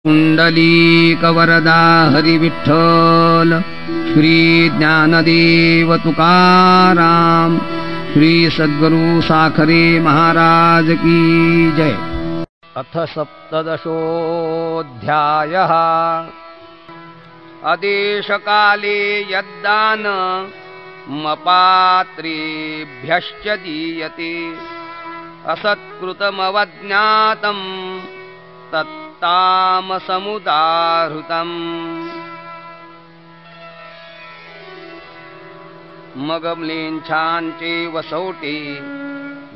कुंडलीकवरदा हरी विठ्ठल, श्री ज्ञानदेव तुकाराम, श्री सद्गुरु साखरे महाराज की जय। अथ सप्तदशोऽध्यायः। आदेशकाले यद्दान मपात्रेभ्यश्च दीयते, असत्कृतमवज्ञातं तत्तामसमुदाहृतम्। मगम्लेच्छांचे वसौटे,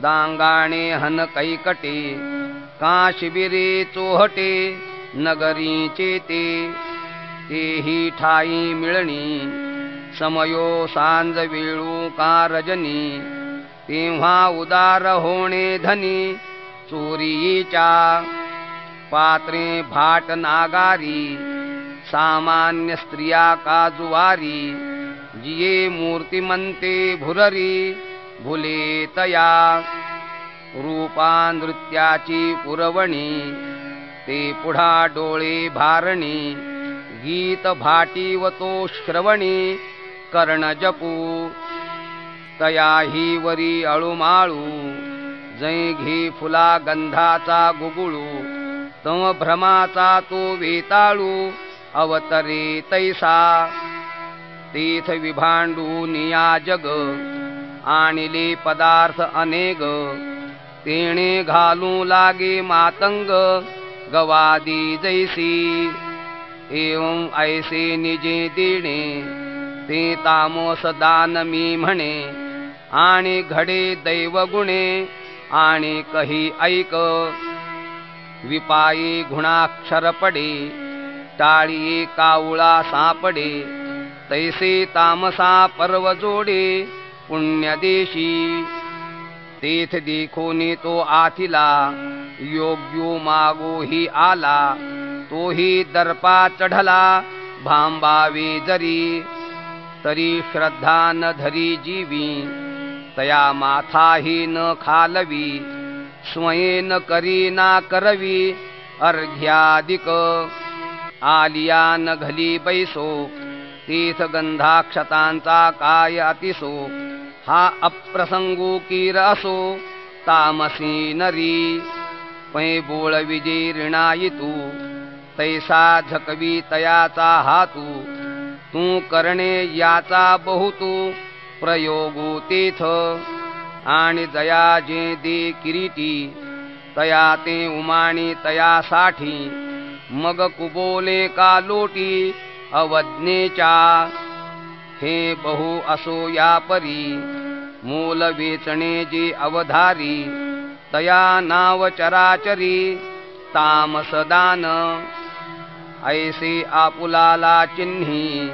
दांगाणे हनकैकटे, काशिबिरे चोहटे, नगरीचे तेही ठाई मिळणी, समयो सांज वेळू का रजनी, तेव्हा उदार होणे धनी, चोरीच्या पात्रे भाट नागारी, सामान्य स्त्रिया काजुवारी, जिये मूर्तिमंते भुररी, भुले तया रूपा नृत्याची पुरवणी, ते पुढा डोळे भारणी, गीत भाटीवतो श्रवणी, कर्ण जपू तया ही वरी अळुमाळू, जै घे फुला गंधाचा गुगुळू, तव भ्रमाचा तो वेताळू, अवतरे तैसा तीथ विभांडू निया जग, आणिले पदार्थ अनेक, तेणे घालू लागे मातंग, गवादी जैसी, एवं ऐसे निजे देणे, ते तामोस दान मी म्हणे, आणि घडे दैवगुणे, आणि कही ऐक, विपाये गुणाक्षर पडे, टाळीये कावळा सापडे, तैसे तामसा पर्व जोडे, पुण्यदेशी तेथ देखोनी तो आथिला, योग्यो मागो ही आला, तोही दर्पा चढला, भांबावे जरी, तरी श्रद्धा न धरी जीवी, तया माथाही न खालवी, स्वयं न करी ना करवी, अर्घ्यादिक आलिया न घली बैसो, तीथ गंधाक्षतांचा काय अतिसो, हा अप्रसंगो कीर असो, तामसी नरी, पै बोळ विजे ऋणायितू, तैसा झकवी तयाचा हातू, तू करणे याचा बहुतू, प्रयोगू तेथ, आणि दया जे दे किरीटी, तया ते उमाणी तयासाठी, मग कुबोले का लोटी, अवज्ञेच्या हे बहु असो या परी, मूल वेचणे जे अवधारी, तया नाव चराचरी, तामसदान ऐसे आपुलाला चिन्ही,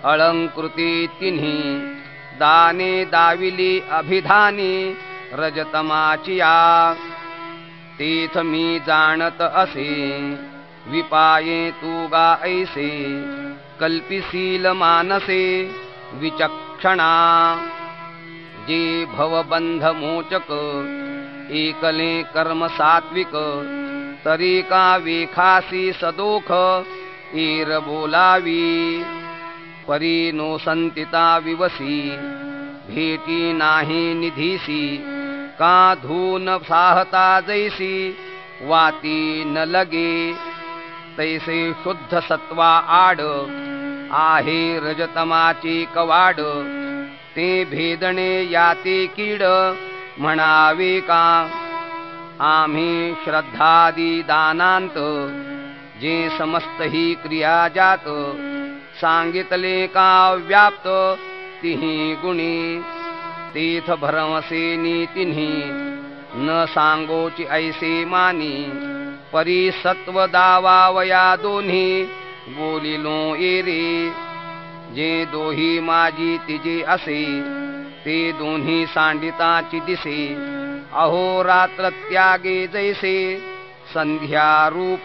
अलंकृती तिन्ही, दाने दाविली अभिधानी, रजतमाचिया तीथ मी जाणत असे, विपाये तू गा ऐसे, कल्पिशील मानसे विचक्षणा, जे भवबंध मोचक, एकले कर्म सात्विक, तरी का वेखासी सदोख, ईर बोलावी, परी नो संतिता विवसी, भेटी नाही निधीसी, का धून साहता जैसी, वाती न लगे, तैसे शुद्ध सत्वा आड, आहे रजतमाची कवाड, ते भेदणे याते कीड, म्हणावे का आम्ही श्रद्धादी दानांत, जे समस्त ही क्रिया जात, सांगितले का व्याप्त तिही गुणी, तीथ भ्रमसेनी तिन्ही, न सांगोची ऐसे मानी, परी सत्व दावावया दोन्ही, बोलिलो एरे, जे दोही माझी तिजे असे, ते दोन्ही सांडिताची दिसे, अहोरात्र त्यागे जैसे, संध्या रूप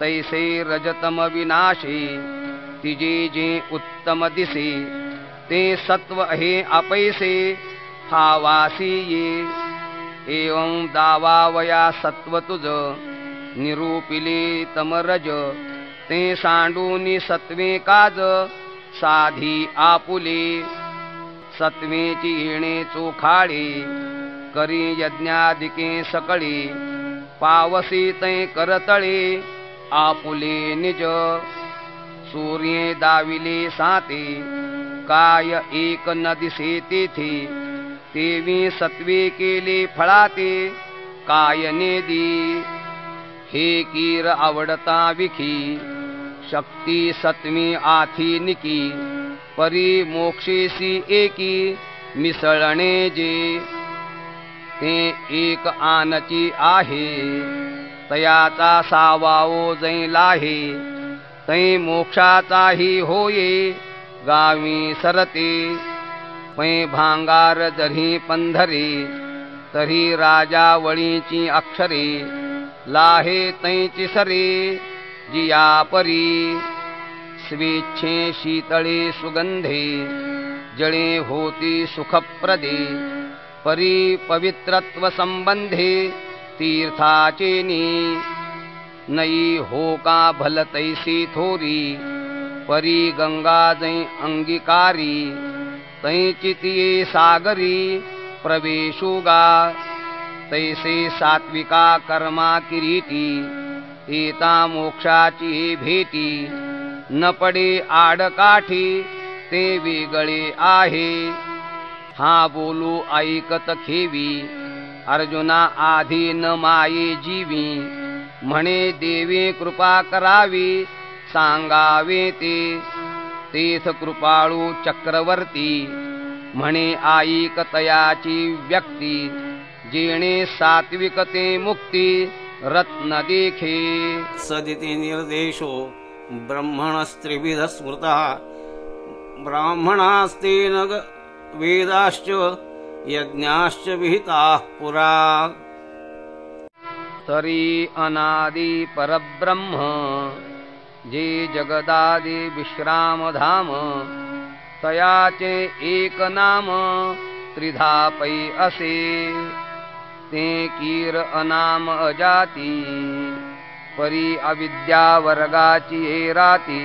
तैसे रजतम विनाशे, तिजे जे उत्तम दिसे, ते सत्व हे अपैसे, ठावासी ये, एवं दावावया सत्व तुझ, निरूपिले तमरज ते सांडूनी सत्वे काज साधी आपुले सत्वेची येणे चोखाळे करी यज्ञादिके सकळे पावसी तै करतळे आपुले निज सूर्ये दाविले साते काय एक न दिसे तेथे तेवी सत्वे केले फळाते काय नेदी हे कीर आवडता विखी शक्ती सत्वी आथी निकी परी मोक्षेसी एकी मिसळणे जे ते एक आनची आहे तयाचा सावाओ जै लाहे तै मोक्षाचाही होये गावी सरते पै भांगार जरी पंधरे तरी राजावळीची अक्षरे लाहे तैची सरे जिया परी स्वेच्छे शीतळे सुगंधे जळे होती सुखप्रदे परी पवित्रत्व संबंधे तीर्थाचेनी नई हो का भल तैसी थोरी परी गंगा जै अंगीकारी तैचितिये सागरी प्रवेशुगा तैसे सात्विका कर्मा किरीटी एता मोक्षाची भेटी न पडे आडकाठी ते वेगळे आहे हा बोलू ऐकत खेवी अर्जुना आधी न माये जीवी म्हणे देवी कृपा करावी सांगावे ते तेथ कृपाळू चक्रवर्ती म्हणे ऐक तयाची व्यक्ती जेणे सात्विकते मुक्ती रत्न देखे सदिति निर्देशो ब्रह्मणस्त्रिविध स्मृतः ब्राह्मणास्तेन वेदाश्च यज्ञाश्च विहिताः पुरा तरी अनादि परब्रह्म जे जगदादि विश्रामधाम तयाचे एक नाम त्रिधा पै असे ते कीर अनाम अजाती परी अविद्या वर्गाची राती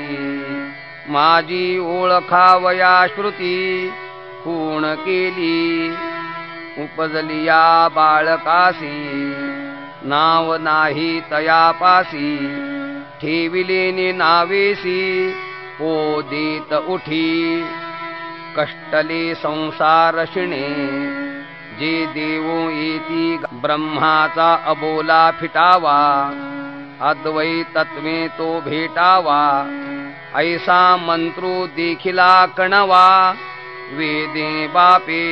माझी ओळखावया श्रुती पूर्ण केली उपजलिया बाळकासी नाव नाही तयापासी ठेविलेने नावेसी ओ देत उठी कष्टले संसार शिणे जे देवो येती ब्रह्माचा अबोला फिटावा अद्वैतत्वे तो भेटावा ऐसा मंत्रो देखिला कणवा वेदे बापे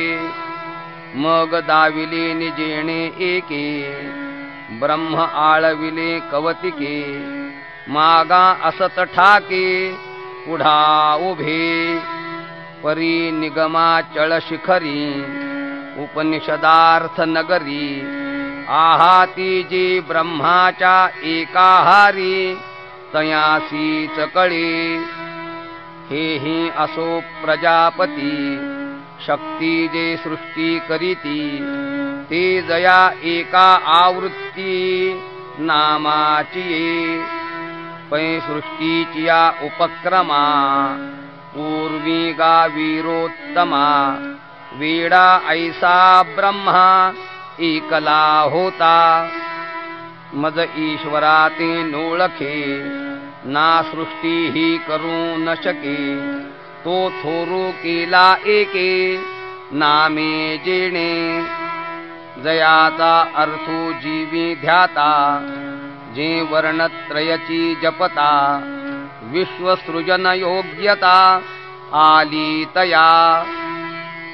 मग दाविले निजेणे एके ब्रह्म आळविले कवतिके मागा असत ठाके पुढा उभे परी निगमा चळ शिखरी उपनिषदार्थ नगरी आहाती जी ब्रह्माच्या एकाहारी तयासीच कळे हेही असो प्रजापती शक्ती जे सृष्टी करीती ते जया एका आवृत्ती नामाची पै सृष्टीची या उपक्रमा पूर्वी गा वीरोत्तमा वेडा ऐसा ब्रह्मा एकला होता मज ईश्वरा ते नोळखे ना सृष्टी ही करू न शके तो थोरू केला एके नामे जेणे जयाचा अर्थो जीवी ध्याता जे वर्णत्रयची जपता विश्वसृजन योग्यता आली तया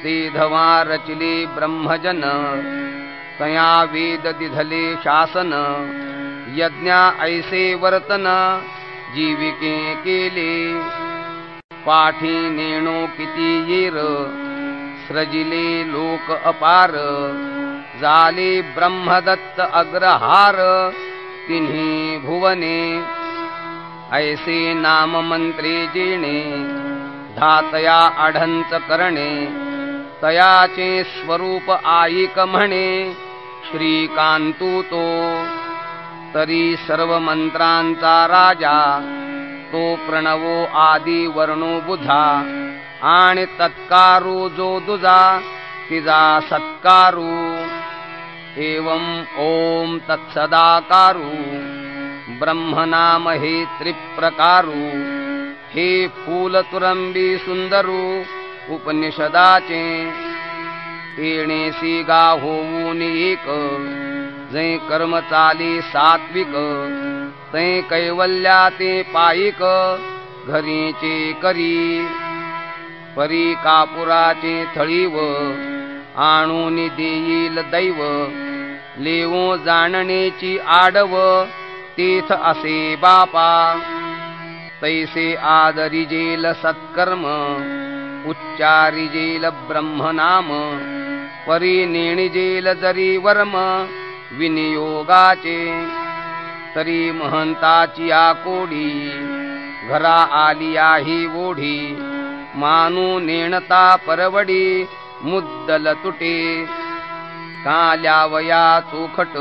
ते धवा रचले ब्रह्मजन तया वेद दिधले शासन यज्ञा ऐसे वर्तन जीविके केले पाठी नेणो किती येर सृजिले लोक अपार झाले ब्रह्मदत्त अग्रहार तिन्ही भुवने ऐसे नाम मंत्रे जेणे धातया आढंच करणे तयाचे स्वरूप आईक म्हणे श्रीकांतू तो तरी सर्व मंत्रांचा राजा तो प्रणवो आदी वर्णो बुधा आणि तत्कारू जो दुजा तिजा सत्कारू एवं ओम तत्सदाकारू ब्रह्मनाम हे त्रिप्रकारू हे फूलतुरंबी सुंदरू उपनिषदाचे येणेसी गा होऊन एक जै कर्म चाली सात्विक तै कैवल्या ते पायिक घरीचे करी परी कापुराचे थळीव आणून देईल दैव लेवो जाणण्याची आडव तीथ असे बापा तैसे आदरिजेल सत्कर्म उच्चारिजेल ब्रह्मनाम परी नेणिजेल जरी वर्म विनियोगाचे तरी महंताची आकोडी घरा आलिया ही ओढी मानू नेणता परवडी मुद्दल तुटे काल्या वया चोखट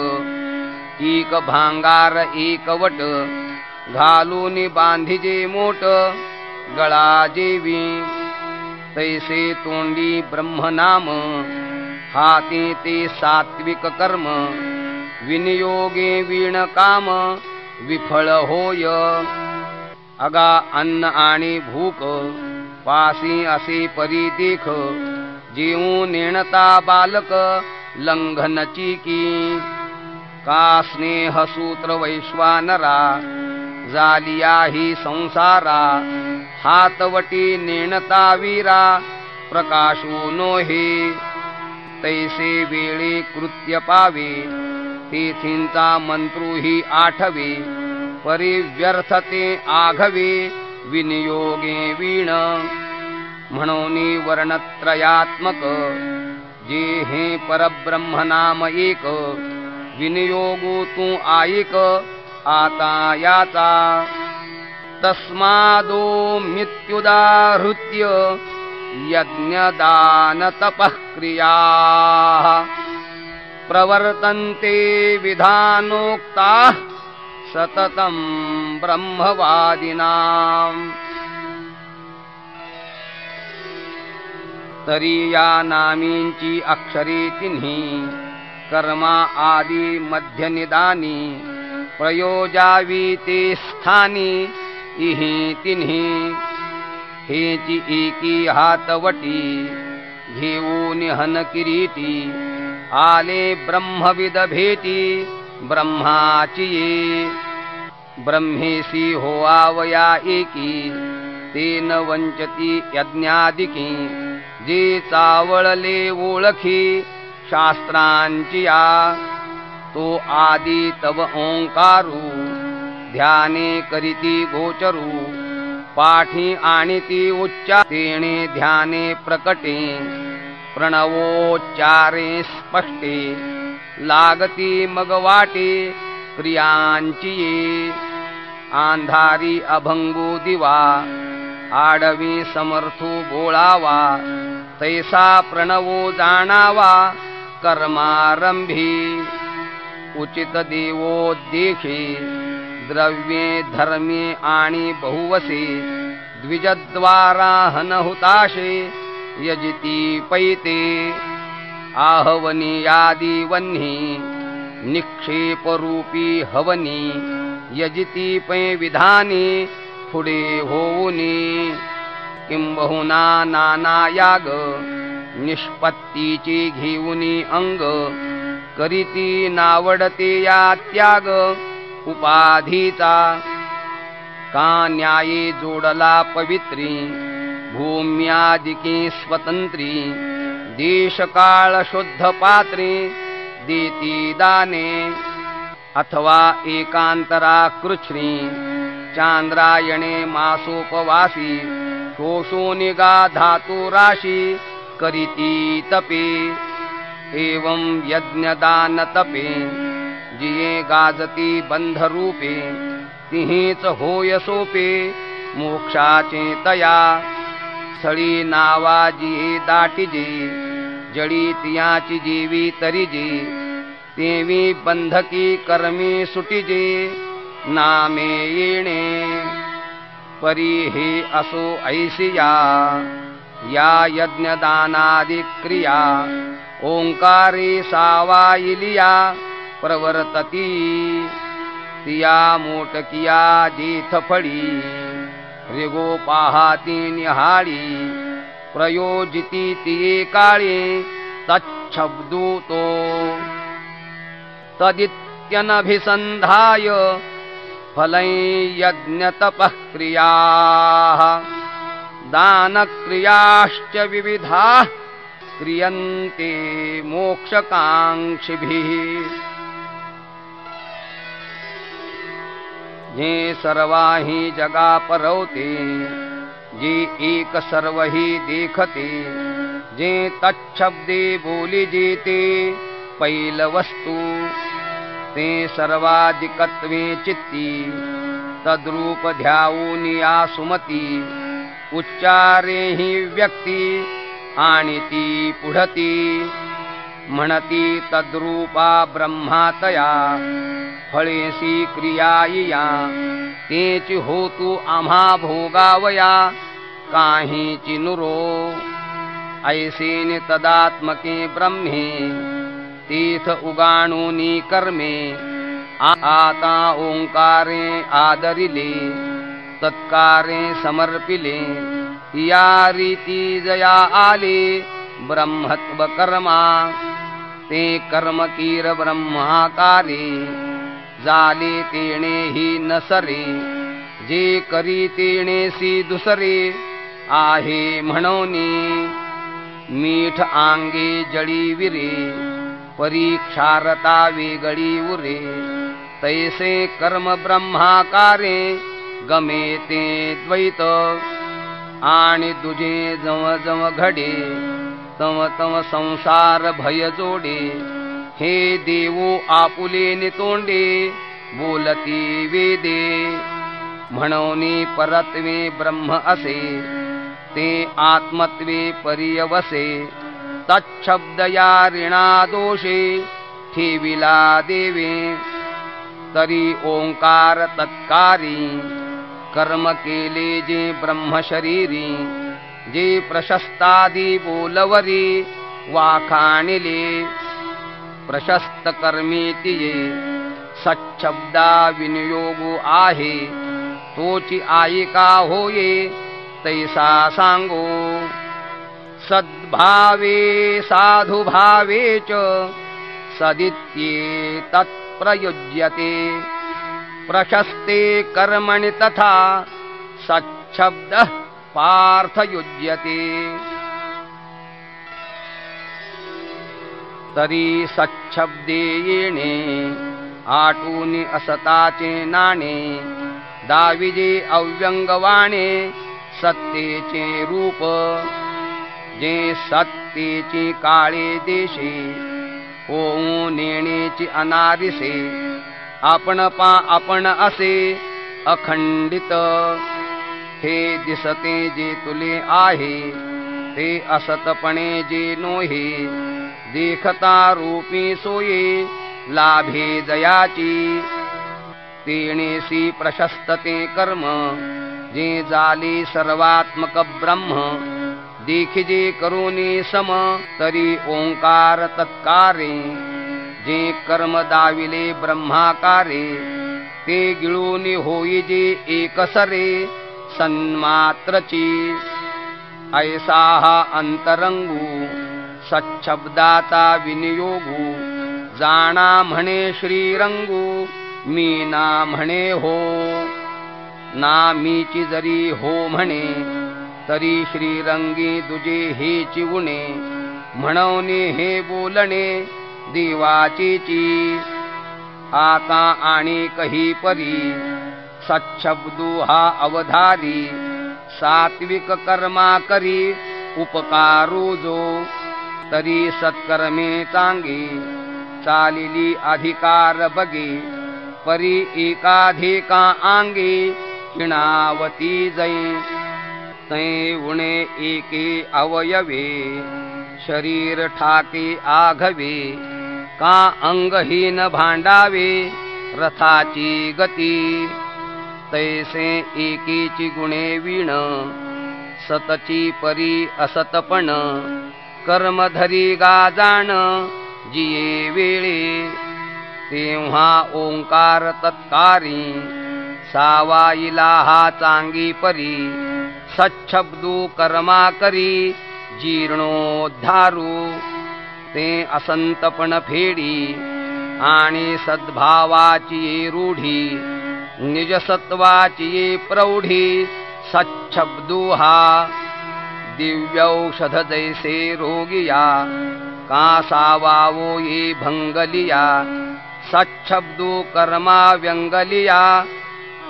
एक भांगार एक वट घालून बांधिजे मोट गळा जेवी तैसे तोंडी ब्रह्मनाम हाती ते सात्विक कर्म विनियोगे वीण काम विफळ होय अगा अन्न आणि भूक पासी असे परी देख जेऊ नेणता बालक लंघनची की का स्नेह सूत्र वैश्वानरा जालिया ही संसारा हातवटी नेणता वीरा प्रकाशू नोहे तैसे वेळे कृत्य पावे तेथींचा मंत्रूही आठवे परिव्यर्थते आघवे विनियोगे वीण म्हणून वर्णत्रयात्मक जे हे परब्रह्मनाम एक विनियोगो तू आयिक आता याचा तस्मादो मृत्युदाहृत्य यज्ञदान तपःक्रिया प्रवर्तन्ते विधानोक्ता सततं ब्रह्मवादिनां तरी या नामींची अक्षरे तिन्ही कर्मा आदी मध्य निदानी प्रयोजावी ते स्थानी इही तिन्ही हेची एकी हातवटी घेऊन हन किरीटी आले ब्रह्मविद भेटी ब्रह्माची ये ब्रह्मेशी होआवया एकी तेन वंचती यज्ञादिकी जे चावळले ओळखी शास्त्रांची या तो आदी तव ओंकारू ध्याने करीती गोचरू पाठी आणि ती उच्चारेणे ध्याने प्रकटे प्रणवोच्चारे स्पष्टे लागती मग वाटे क्रियांची ये आंधारी अभंगू दिवा आडवी समर्थू बोळावा तैसा प्रणवो जाणावा कर्मारंभी उचित देवोद्देशे द्रव्ये धर्मे आणि बहुवसे द्विजद्वारा हनहुताशे यजिती पैते आहवनी यादी वन्ही निक्षेपरूपी हवनी यजिती पै विधानी पुढे होऊनी किंबहुना नाना याग निष्पत्तीची घेऊनी अंग करीती नावडते या त्याग उपाधीचा का न्याये जोडला पवित्री भूम्यादिकी स्वतंत्री देशकाळ शुद्ध पात्री देती दाने अथवा एकांतरा कृच्छ्री चांद्रायणे मासोपवासी शोषो निगा धातु राशी करीती तपे एवं यज्ञदान तपे जिये गाजती बंधरूपे तिहीच होय सोपे मोक्षाचे तया स्थळी नावा जिये दाटिजे जडी तियाची जीवी तरिजे तेवी बंधकी कर्मी सुटिजे नामे येणे परी हे असो ऐसिया या यज्ञदानादि क्रिया ओंकारे सावाइलिया प्रवर्तती तिया मोटकिया जेथ फळी ऋगो पाहाती निहाळी प्रयोजिती तिये काळे तच्छब्दूतो तदित्यनभिसंधाय फलै यज्ञतपः क्रियाः दानक्रियाश्च विविधाः क्रियन्ते मोक्षकांक्षिभिः जे सर्वाहि जगा परवते जे एक सर्व ही देखते जे तच्छब्दे बोली जेते पैल वस्तू ते सर्वाधिकत्वे चित्ती तद्रूप ध्याऊनिया सुमती उच्चारे ही व्यक्ती आणि ती पुढती म्हणती तद्रूपा ब्रह्मातया फळेसी क्रियायिया तेची होतू आम्हा भोगावया काहीची नुरो ऐसेने तदात्मके ब्रह्मे तीर्थ उगाणूनी कर्मे आता ओंकारे आदरिले तत्कारे समर्पिले या रीती जया आले ब्रह्मत्व कर्मा ते कर्म कीर ब्रह्माकारे जाले तेणे ही नसरे जे करी तेणेसी दुसरे आहे म्हणोनी मीठ आंगे जळी विरे परीक्षारता वेगळी उरे तैसे कर्म ब्रह्माकारे गमे ते द्वैत आणि दुजे जव जव घडे तव तव संसार भय जोडे हे देवो आपुले नितोंडे बोलती वेदे म्हणोनी परत्वे ब्रह्म असे ते आत्मत्वे पर्यवसे तच्छब्दया ऋणा दोषे ठेविला देवे तरी ओंकार तत्कारी कर्म केले जे ब्रह्म शरीरी जे प्रशस्तादी बोलवरी वाखाणिले प्रशस्त कर्मी तिये सच्छब्दा विनियोगो आहे तोची आयिका होये तैसा सांगो सद्भावे साधुभावे च सदित्ये तत्प्रयुज्यते प्रशस्ते कर्मणि तथा सच्छब्दः पार्थयुज्यते तरी सच्छब्दे येणे आटूनि असताचे नाणे दाविजे अव्यंगवाणे सत्तेचे रूप जे सत्तेची काळे देशे होऊन नेणेची अनारिसे आपण पा आपण असे अखंडित हे दिसते जे तुले आहे ते असतपणे जे नोहे देखता रूपी सोये लाभे जयाची तेणेसी प्रशस्तते कर्म जे जाले सर्वात्मक ब्रह्म देखिजे करुणी सम तरी ओंकार तत्कारे जे कर्म दाविले ब्रह्माकारे ते गिळूनी होई जे एकसरे सन्मात्रची ऐसा हा अंतरंगू सच्छब्दाचा विनियोगू जाणा म्हणे श्रीरंगू मी ना म्हणे हो ना मीची जरी हो म्हणे तरी श्रीरंगी दुजे हे चिवणे म्हणवणे हे बोलणे देवाचीची आता आणि कही परी सच्छब्दू हा अवधारी सात्विक कर्मा करी उपकारू जो तरी सत्कर्मे चांगे चालिली अधिकार बगे परी एकाधिका आंगे हिणावती जै तै उणे एके अवयवे शरीर ठाके आघवे का अंगहीन भांडावे रथाची गती तैसे एकीची गुणे वीण सतची परी असतपण कर्मधरी गाजाण जिये वेळे तेव्हा ओंकार तत्कारी सावाईला हा चांगी परी सच्छब्दू कर्मा करी जीर्णोद्धारू ते असंतपण फेडी आणि सद्भावाची रूढी निजसत्वाची प्रौढी सच्छब्दू हा दिव्यौषध जैसे रोगिया का सावावो ये भंगलिया सच्छब्दू कर्मा व्यंगलिया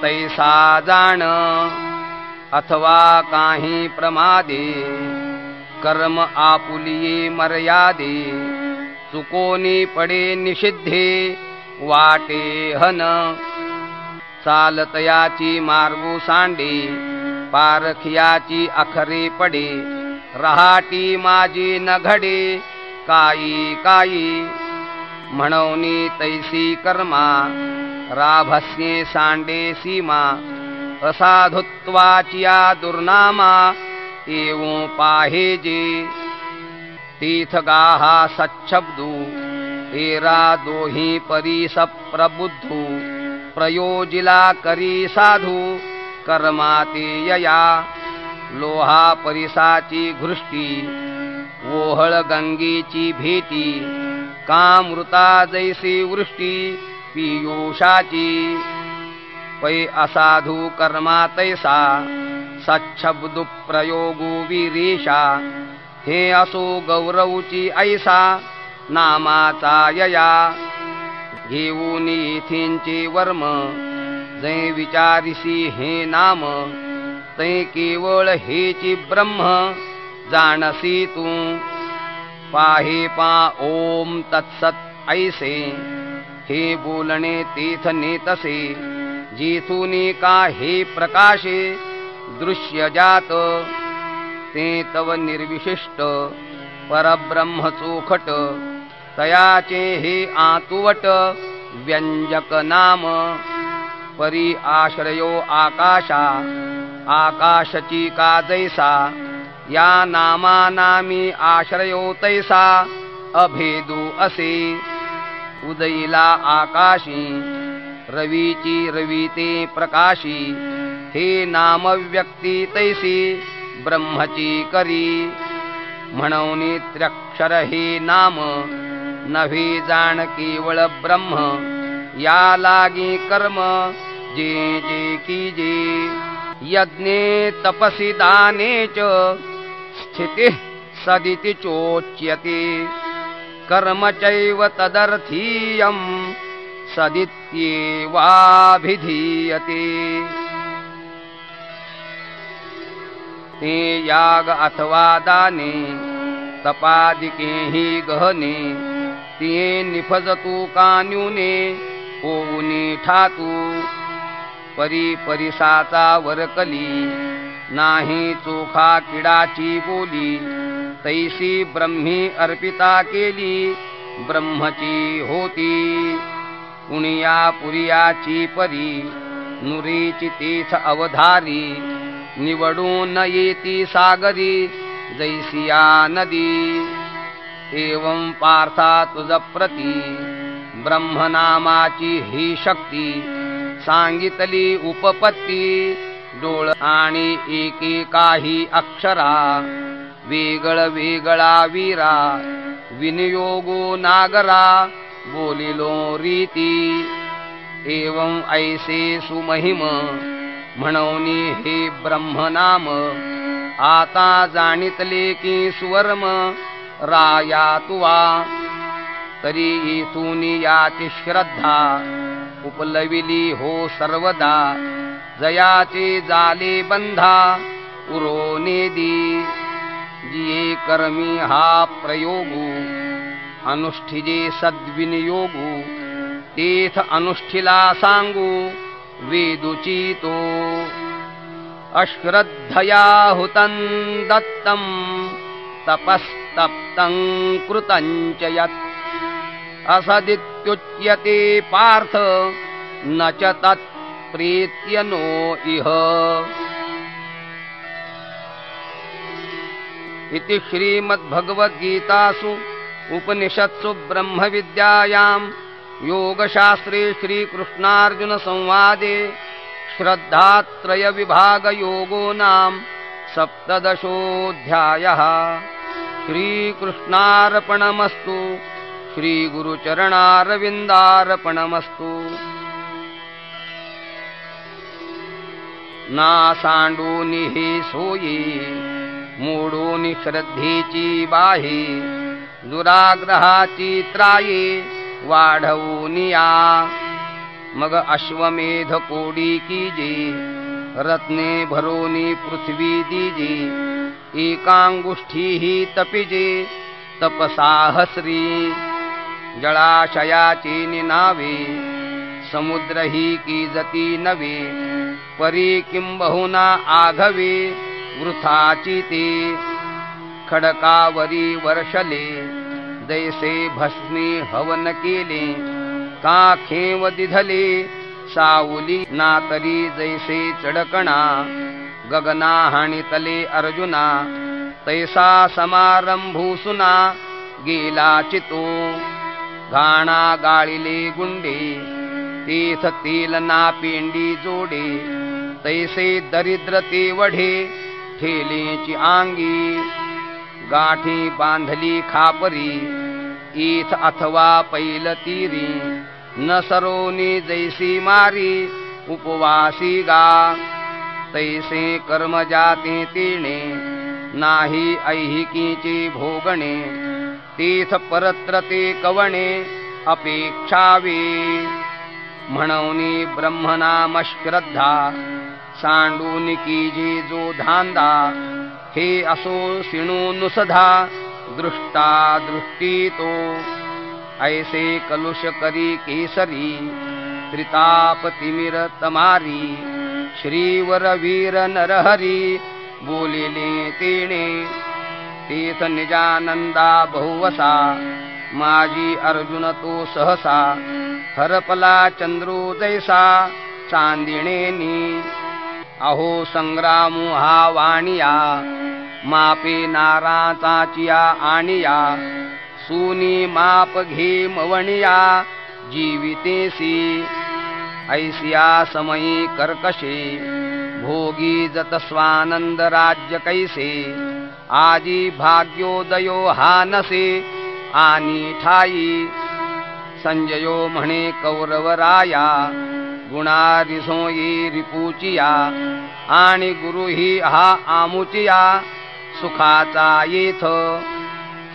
तैसा जाण अथवा काही प्रमादे कर्म आपुलिये मर्यादे चुकोनी पडे निषिद्धे वाटे हन चालतयाची मार्गू सांडे पारखियाची अखरे पडे रहाटी माझी न घडे काई काई म्हणवनी तैसी कर्मा राभस्ये सांडे सीमा असाधुत्वाचिया दुर्नामा येऊ पाहेजे तीर्थगाहा सच्छब्दू एरा दोही परी सप्रबुद्धू प्रयोजिला करी साधू कर्माते यया लोहा परिसाची घृष्टी ओहळ गंगेची भेटी कामृता जैसी वृष्टी पीयूषाची पै असाधू कर्मा तैसा सच्छब्दु प्रयोगू विरेशा हे असो गौरवची ऐसा नामाचा यया घेऊन येथींचे वर्म जै विचारिसी हे नाम तै केवळ हेची ब्रह्म जाणसी तू पाहे पा ओम तत्सत ऐसे हे बोलणे तेथ नेतसे जेथूनी का हे प्रकाशे दृश्य जात ते तव निर्विशिष्ट परब्रह्म चोखट तयाचे हे आतुवट व्यंजक नाम परी आश्रयो आकाशा आकाशची का जैसा या नामा नामी आश्रयो तैसा अभेदू असे उदयीला आकाशी रवीची रवीते प्रकाशी हे नाम व्यक्ती तैसी ब्रह्मची करी म्हणून त्र्यक्षर हे नाम नव्हे जाण केवळ ब्रह्म या लागी कर्म जे जे की जे यज्ञे तपसी दाने च स्थिति सदिति चोच्यते कर्म चैव तदर्थीयं सदित्येवाभिधीयते ते याग अथवा दाने तपादिके हि गहने ते निफजतु कान्युने होऊनी ठातू परी परिसाचा वरकली नाही चोखा किडाची बोली तैसी ब्रह्मी अर्पिता केली ब्रह्मची होती पुण्या पुरियाची परी नुरीची तीथ अवधारी निवडून येती सागरी जैसिया नदी एवं पार्था तुझ प्रती ब्रह्मनामाची ही शक्ती सांगितली उपपत्ती डोळ आणि एके काही अक्षरा वेगळ वेगळा वीरा विनियोगो नागरा बोलिलो रीती एवं ऐसे सुमहिम म्हणून हे ब्रह्मनाम आता जाणितले की सुवर्म राया तुवा तरी इथून याची श्रद्धा उपलविली हो सर्वदा जयाचे जाले बंधा उरो नेदी जिये कर्मी हा प्रयोगू अनुष्ठिजे सद्विनियोगू तेथ अनुष्ठिला सांगू वेदुची तो अश्रद्धया हुतं दत्तं तपस्तप्तं कृतं च यत् असदित्युच्यते पार्थ न च तत्प्रीत्यनो इह। इति श्रीमद्भगवद्गीतासु उपनिषत्सु ब्रह्मविद्यायां योगशास्त्रे श्रीकृष्णार्जुनसंवादे श्रद्धात्रयविभागयोगो नाम सप्तदशोऽध्यायः। श्रीकृष्णार्पणमस्तु। श्रीगुरुचरणारविन्दार्पणमस्तु। ना सांडूनि हे सोयी मोडूनि श्रद्धेची बाहे दुराग्रहाची त्राये वाढवूनिया। मग अश्वमेध कोडी कीजे रत्ने भरोनी पृथ्वी दीजे एकांगुष्ठी ही तपिजे तपसाहस्री। जळाशयाची निनावे समुद्र ही कीजती नवे परी किंबहुना आघवे वृथाची ते। खडकावरी वर्षले दैसे भस्मी हवन केले काखेव दिधले सावली नातरी जैसे चडकणा गगना हाणितले अर्जुना तैसा समारंभूसुना गेला चितो। घाणा गाळिले गुंडे तीथ तेलना पेंडी जोडे तैसे दरिद्रते वढे ठेलेची आंगी। गाठी बांधली खापरी इथ अथवा पैलतीरी न सरोनी जैसी मारी उपवासी गा। तैसे कर्म जाते तेणे नाही ऐहिकीचे भोगणे तीथ परत्रते कवणे अपेक्षावे। म्हणूनी ब्रह्मनाम श्रद्धा सांडून कीजे जो धांदा हे असो सिणू नुसधा दृष्टा दृष्टी तो। ऐसे कलुष करी केसरी त्रिताप तिमिर तमारी श्रीवर वीर नरहरी बोलिले तेणे। तीथ निजानंदा बहुवसा माझी अर्जुन तो सहसा हरपला चंद्रोदयसा चांदिणेनी। अहो संग्रामु हा वाणिया मापे नाराचाचिया आणिया सूनी माप घे मवणिया जीवितेसी। ऐसिया समयी कर्कशे भोगी जत स्वानंद राज्य कैसे आजी भाग्योदयो हा नसे आणि ठाई। संजयो म्हणे कौरवराया गुणारिसो ये रिपुचिया आणि गुरु ही हा आमुचिया सुखाचा येथ।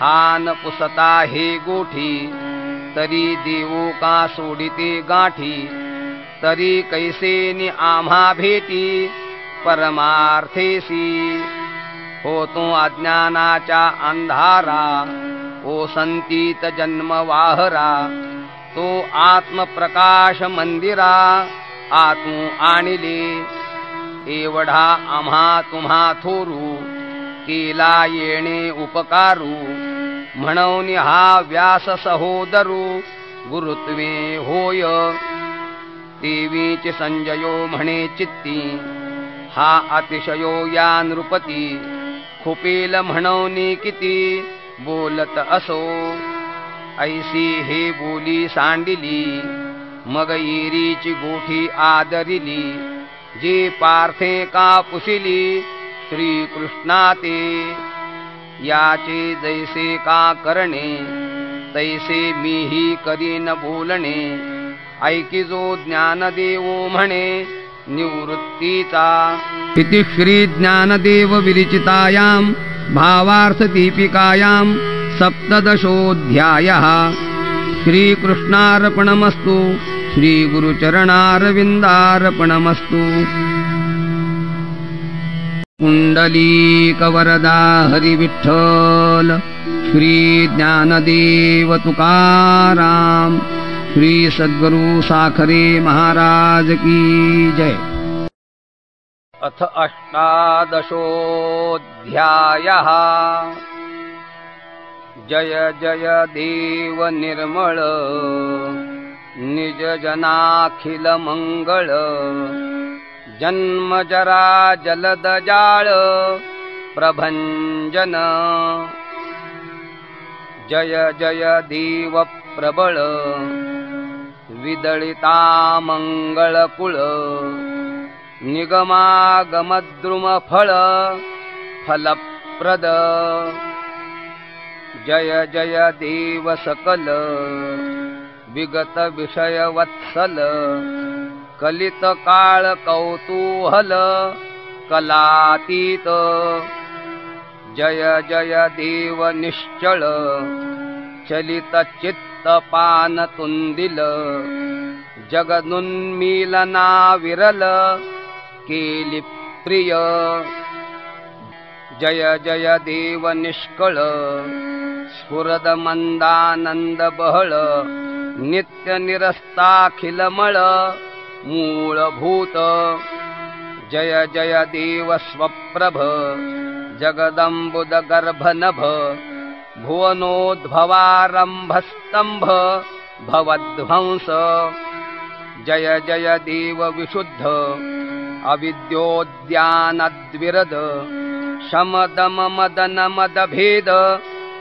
हान पुसता हे गोठी तरी देवो का सोडिते गाठी तरी कैसे नि आम्हा भेटी परमार्थेसी। होतो अज्ञानाच्या अंधारा ओ संतीत जन्म वाहरा तो आत्मप्रकाश मंदिरा आतू आणिले। एवढा आम्हा तुम्हा थोरू केला येणे उपकारू म्हणून हा व्यास सहोदरू गुरुत्वे होय। देवीचे संजयो म्हणे चित्ती हा अतिशयो या नृपती खुपेल म्हणून किती बोलत असो। ऐसी हे बोली सांडिली मग येरीची गोठी आदरिली जे पार्थे का पुसिली श्रीकृष्णाते। याचे जैसे का करणे तैसे मीही करीन बोलणे ऐकी जो ज्ञानदेवो म्हणे निवृत्तीचा। इति श्री ज्ञानदेव विरचितायां भावार्थ दीपिकायां सप्तदशोऽध्यायः। श्रीकृष्णार्पणमस्तु। श्रीगुरुचरणारविन्दार्पणमस्तु। पुंडलीकवरदा हरिविठ्ठल श्री ज्ञानदेव तुकाराम श्री सद्गुरु साखरे महाराज की जय। अथ अष्टादशोऽध्यायः। जय जय देव निर्मळ निज जनाखिल मंगळ जन्म जरा जलद जाळ प्रभंजन जय जय देव प्रबळ विदळिता मंगळकुळ निगमागमद्रुम फळ फलप्रद जय जय देव सकल विगत विषय वत्सल कलित काळ कौतूहल कलातीत जय जय देव निश्चळ चलित चित्त पान तुंदिल जगनुन्मीलना विरल केली प्रिय जय जय देव निष्कळ स्फुरद मंदानंद बहळ नित्य निरस्ताखिलमळ मूलभूत जय जय देव स्वप्रभ जगदंबुद गर्भनभ भुवनोद्भवारंभस्तंभ भवध्वंस जय जय देव विशुद्ध अविद्योद्यानद्विरद शमदम मदन मदभेद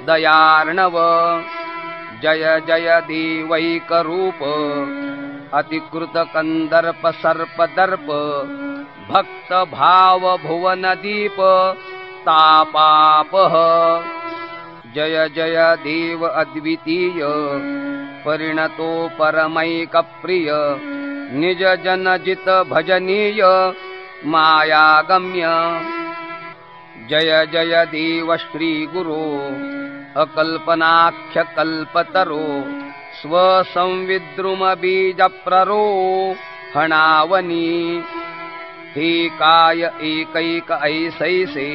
दयार्णव जय जय देवैकरूप अतिकृत कंदर्प सर्पदर्प भक्त भाव भुवनदीप तापापह जय जय देव अद्वितीय परिणतो परमैकप्रिय निज जनजित भजनीय मायागम्य जय जय देव श्री गुरो अकल्पनाख्य कल्पतरो स्वसंविद्रुम बीज प्ररो हणावनी हे काय एकैक ऐसैसे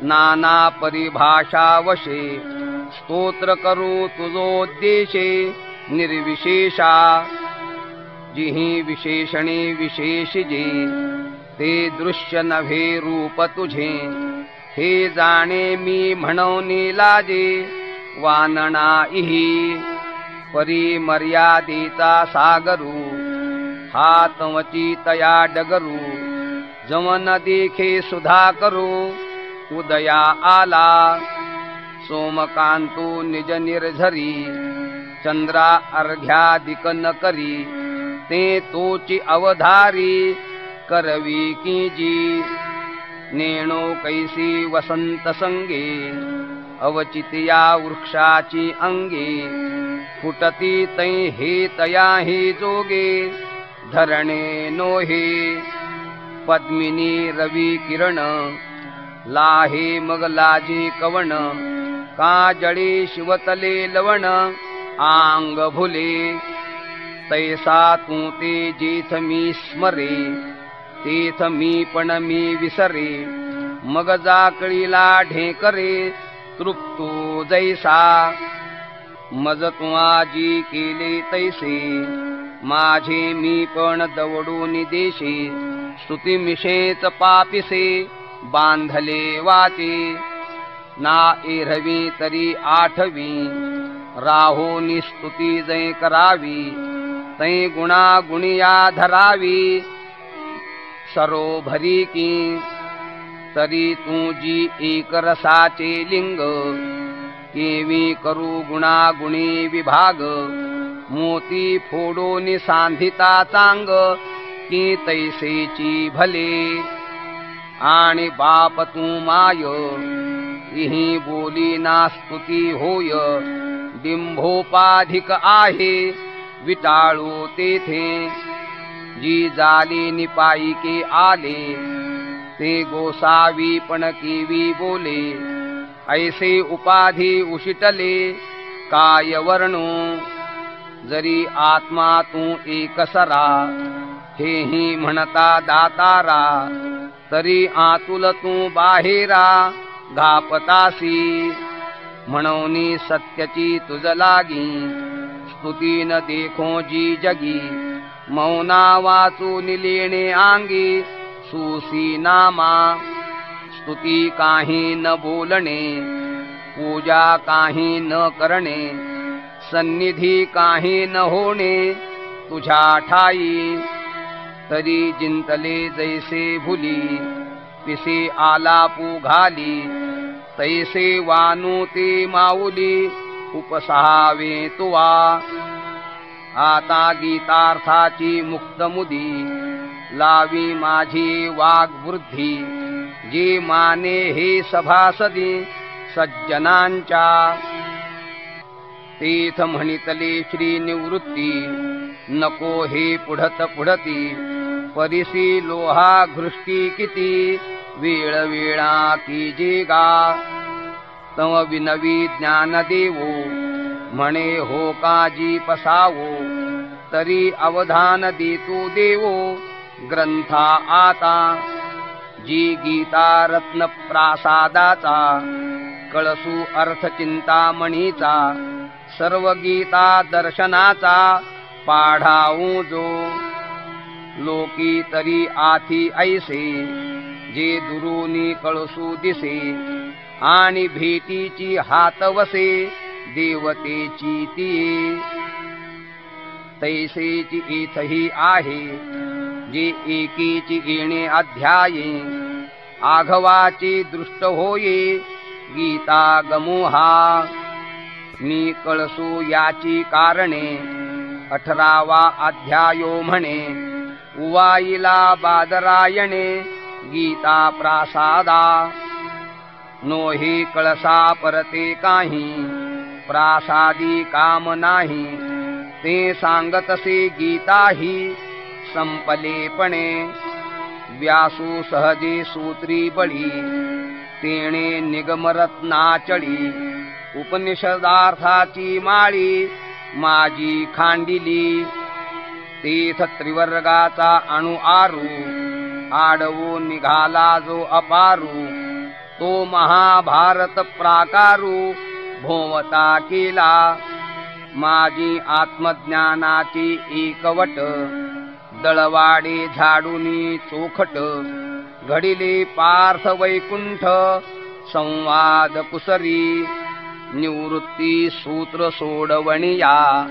नाना परिभाषा वशे स्तोत्र करू तुझोद्देशे निर्विशेषा जिहि विशेषणे विशेषजे ते दृश्य नभे रूप तुझे हे जाणे मी म्हणूनी लाजे वानणा इही परी मर्यादिता सागरू हातवची तया डगरू जमन देखे सुधा करू उदया आला सोमकांतू निज निर्झरी चंद्रा अर्घ्यादिक न करी ते तोची अवधारी करवी की जी नेणो कैसी वसंत संगे अवचितिया वृक्षाची अंगे फुटती तै हे तया हे जोगे धरणे नोहे पद्मिनी रवी किरण लाहे मग लाजे कवण काजळी शिवतले लवण आंग भुले तैसा तू ते जेथ मी स्मरे तेथ मी पण मी विसरे मग जाकळीला ढेकरे तृप्तो जैसा मज तू आजी केले तैसे माझे मी पण दवडून देशे स्तुती मिशेच पापिसे बांधले वाचे ना एरवी तरी आठवी राहो निस्तुती जै करावी तै गुणा गुणिया धरावी सरोभरी की तरी तुझी एक रसाचे लिंग केवी करू गुणा गुणी विभाग मोती फोडोनी सांधिता चांग की तैसेची भले आणि बाप तू माय इही बोली ना स्तुती होय डिंभोपाधिक आहे विटाळू तेथे जी जाली निपाईके आले ते गोसावी पण केवी बोले ऐसे उपाधी उशिटले काय वर्णू जरी आत्मा तू एकसरा हेही म्हणता दातारा तरी आतुल तू बाहेरा घापतासी म्हणूनी सत्याची तुझ लागी स्तुती न देखो जी जगी मौना वाचू निलेणे आंगी सुसी नामा स्तुती काही न बोलणे पूजा काही न करणे, सन्निधी काही न होणे तुझ्या ठाई. तरी जिंतले जैसे भुली, पिसे आलापू घाली, तैसे वानू ते माऊली उपसावे तुवा. आता गीतार्थाची मुक्तमुदी, लावी माझी वाग्वृद्धी, जे माने हे सभासदी सज्जनांच्या. तीर्थ म्हणितले श्री निवृत्ती, नको हे पुढत पुढती, परिसी लोहा घृष्टी किती, वेळ वेळा की जे गा. तव विनवी ज्ञान देवो, म्हणे हो काजी पसावो, तरी अवधान देतो देवो ग्रंथा आता. जी गीता रत्न प्रासादाचा, कळसू अर्थ चिंतामणीचा, सर्व गीता दर्शनाचा पाढाऊ जो. लोकी तरी आथी ऐसे, जे दुरुनी कळसू दिसे, आणि भेटीची हात वसे देवतेची ती. तैसेची इथही आहे, जे एकीची येणे अध्याये, आघवाची दृष्ट होये गीता गमोहा. मी कळसू याची कारणे, 18वा अध्यायो म्हणे, उवाईला बादरायणे गीता प्रासादा. नोही कळसा परते काही, प्रासादी काम नाही, ते सांगतसे गीताही संपलेपणे. व्यासू सहजे सूत्री बळी, तेणे निगमरत्नाचळी, उपनिषदार्थाची माळी माझी खांडिली. तीर्थ त्रिवर्गाचा अणु आरू, आडवू निघाला जो अपारू, तो महाभारत प्राकारू भोवता केला. माझी आत्मज्ञानाची एकवट, दळवाडे झाडूनी चोखट, घडिले पार्थ वैकुंठ संवाद कुसरी. निवृत्ती सूत्र सोडवणिया,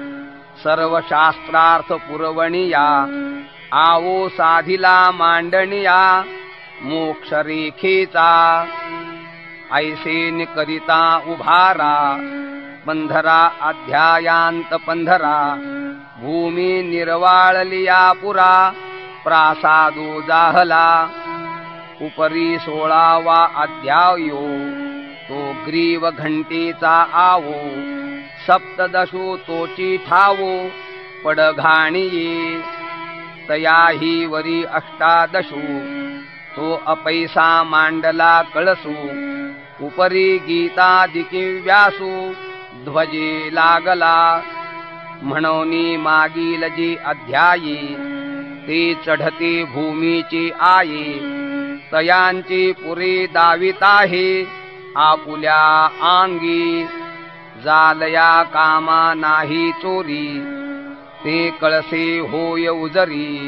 सर्व शास्त्रार्थ पुरवणिया, आवो साधिला मांडणिया मोक्ष रेखेचा. ऐसे निकरिता उभारा, पंधरा अध्यायांत पंधरा, भूमी निर्वाळलिया पुरा, प्रासादो जाहला. उपरी 16वा अध्यायो, तो ग्रीव घंटेचा आवो, सप्तदशो तोची ठावो पडघाणिये. तयाही वरी 18 तो अपैसा मांडला कळसू, उपरी गीतादिकी व्यासू ध्वजे लागला. म्हणोनी मागील जी अध्यायी, ते चढते भूमीची आये, तयांची पुरे दावित आहे आपुल्या आंगी. जालया कामा नाही चोरी, ते कळसे होय उजरी,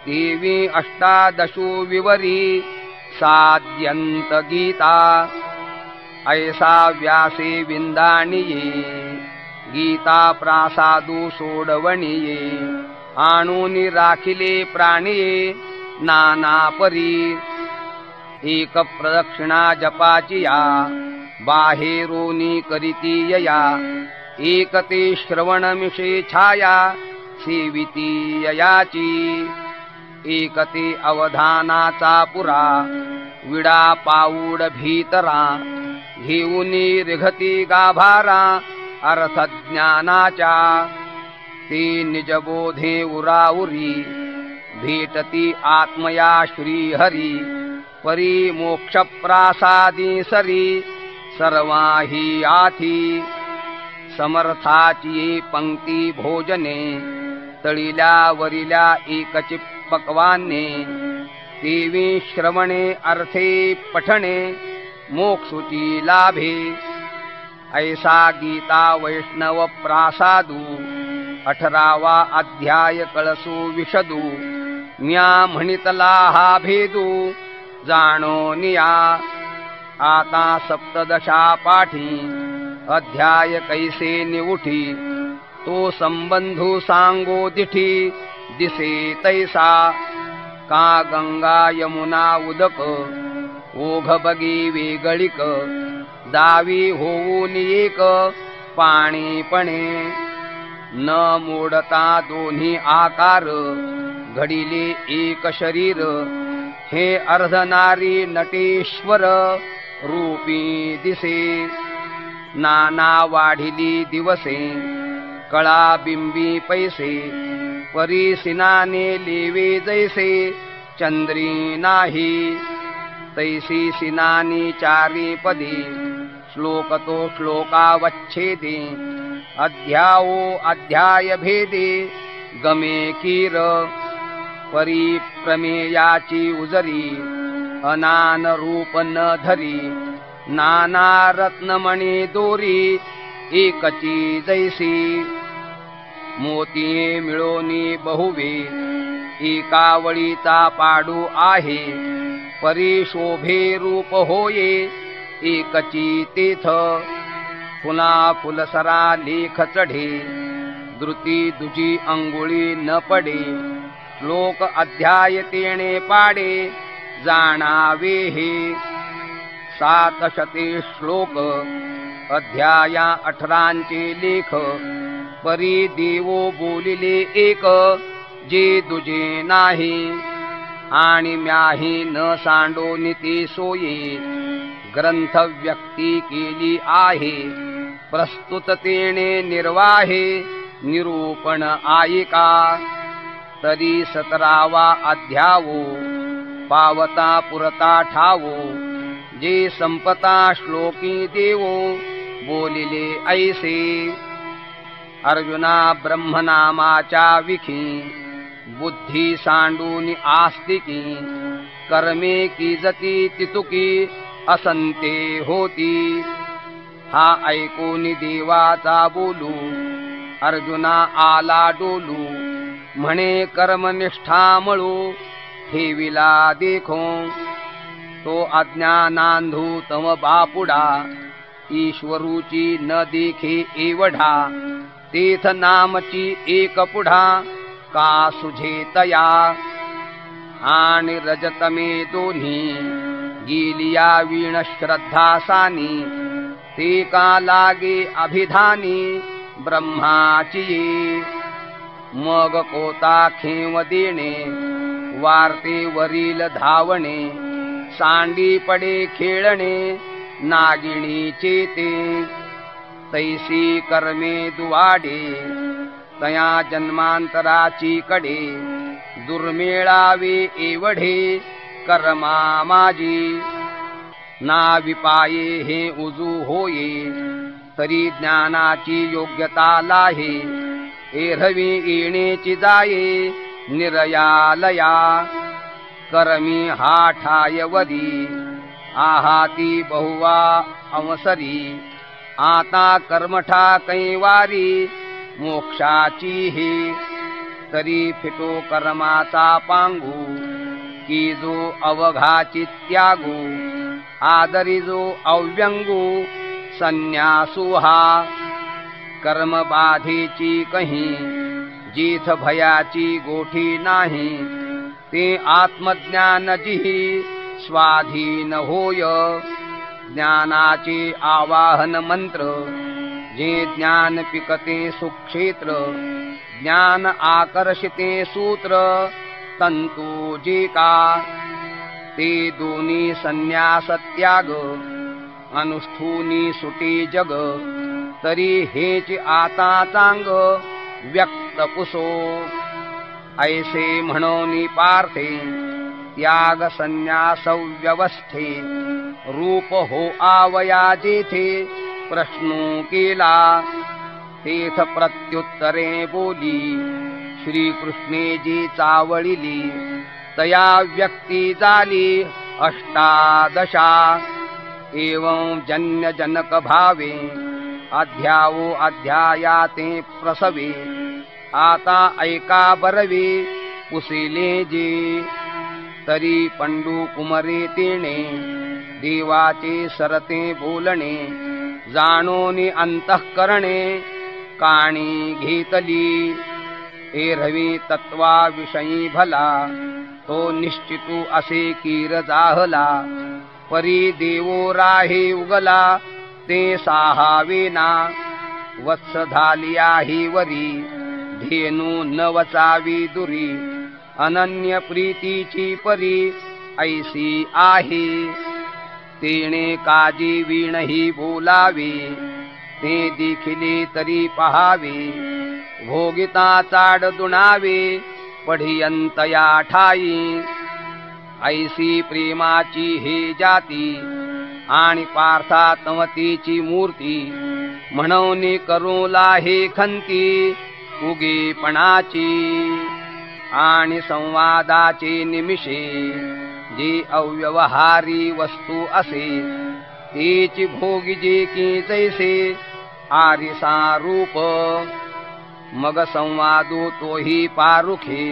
देवी 18 विवरी साध्यंत गीता. ऐसा व्यासे विंदाणिये, गीता प्रासादू सोडवणिये, आणूनी राखिले प्राणिये नाना परी. एक प्रदक्षिणा जपाचिया, बाहेरोनी करीती यया, एक ते श्रवणमिषे छाया सेविती ययाची. एक ते अवधानाचा पुरा, विडा पाऊड भीतरा, घेऊनी रिघती गाभारा अर्थज्ञानाच्या. ते निजबोधे उराउरी, भेटती आत्मया श्रीहरी, परी मोक्ष प्रासादी सरी सर्वाही आथी. समर्थाची पंक्ती भोजने, तळील्या वरिल्या एकची पक्वाने, देवी श्रवणे अर्थे पठणे मोक्षुची लाभे. ऐसा गीता वैष्णव प्रासादू, 18वा अध्याय कळसू विशदू. म्या म्हणितला हा भेदू जाणो निया, आता सप्तदशा पाठी अध्याय कैसे निउठी तो संबंधू सांगो दिठी दिसे तैसा का गंगा यमुना उदक ओघ बगी वेगळिक दावी होऊन एक पाणीपणे न मोडता दोन्ही आकार घडिले एक शरीर हे अर्धनारी नटेश्वर रूपी दिसे नाना वाढिली दिवसे कळा बिंबी पैसे परिसिनाने लेवे जैसे चंद्री नाही तैसी सिनानी चारी पदी श्लोक तो श्लोकावच्छेदे अध्यायो अध्याय भेदे गमे कीर परिप्रमेयाची उजरी अनान रूप न धरी नाना रत्नमणी दोरी एकची जैसी मोतिये मिळोनी बहुवे एकावळीचा पाडू आहे परिशोभे रूप होये एकची तेथ फुला फुलसरा लेख चढे द्रुती दुजी अंगुळी न पडे श्लोक अध्याय तेणे पाडे जाणावे हे 700 श्लोक अध्याया 18 लेख परी देवो बोलिले एक जे दुजे नाही आणि म्याही न सांडो नीती सोयी ग्रंथ व्यक्ती केली आहे प्रस्तुततेने निर्वाहे निरूपण आयिका तरी 17वा अध्यावो पावता पुरता ठावो जे संपता श्लोकी देवो बोलिले ऐसे अर्जुना ब्रह्मनामाच्या विखी बुद्धी सांडून आस्तिकी कर्मे की जती तितुकी असंते होती हा ऐकून देवाचा बोलू अर्जुना आला डोलू म्हणे कर्मनिष्ठा मळू ठेविला देखो तो अज्ञानांधू तम बापुडा ईश्वरूची न देखे एवढा तेथ नामची एक पुढा का सुझे तया आणि रजतमे दोन्ही गिलिया वीण श्रद्धा सानी ते का लागे अभिधानी ब्रह्माची मग कोता खेव देणे वार्ते वरील धावणे सांडी पडे खेळणे नागिणीचे ते तैसी कर्मे दुवाडे तया जन्मांतराची कडे दुर्मेळावे एवढे कर्मा माझी ना विपाये हे उजू होये तरी ज्ञानाची योग्यता लाहे एरवी येणेची जाये निरयालया कर्मी हा ठायवदी आहाती बहुवा अवसरी आता कर्मठा कैवारी मोक्षाची हे तरी फिटो कर्माचा पांगू की जो अवघाची त्यागू आदरी जो अव्यंगू संन्यासू हा कर्म बाधेची कही जीथ भयाची गोठी नाही ते आत्मज्ञान जिही स्वाधीन होय ज्ञानाचे आवाहन मंत्र जे ज्ञान पिकते सुक्षेत्र ज्ञान आकर्षिते सूत्र तंतु जे का ते दोन्ही संन्यास त्याग अनुष्ठूनी सुटे जग तरी हेच आता चांग व्यक्त पुसो ऐसे म्हणोनी पार्थे त्याग संन्यास व्यवस्थे रूप हो आवया जेथे प्रश्नो केला तेथ प्रत्युत्तरे बोली श्रीकृष्णे जी चावळिली तया व्यक्ती झाली 18 एवं जन्य जनक भावे अध्यावो अध्यायाते प्रसवे आता ऐका बरवे पुसिले जे तरी पंडू कुमरे तेणे देवाचे सरते बोलणे जाणोनी अंतःकरणे काणी घेतली एरवी तत्वाविषयी भला तो निश्चितू असे कीर जाहला परी देवो राहे उगला ते साहावेना वत्स धालिया ही वरी धेनू न वचावी दुरी अनन्य प्रीतीची परी ऐसी आहे तेणे काजी वीणही बोलावे ते देखिले तरी पहावे भोगिता चाड दुणावे पढियंतया ठाई ऐसी प्रेमाची हे जाती आणि पार्थात्मतेची मूर्ती म्हणून करूला हे खंती उगेपणाची आणि संवादाचे निमिषे जी अव्यवहारी वस्तू असे तीची भोगी जे की जैसे आरिसा रूप मग संवादू तोही पारुखे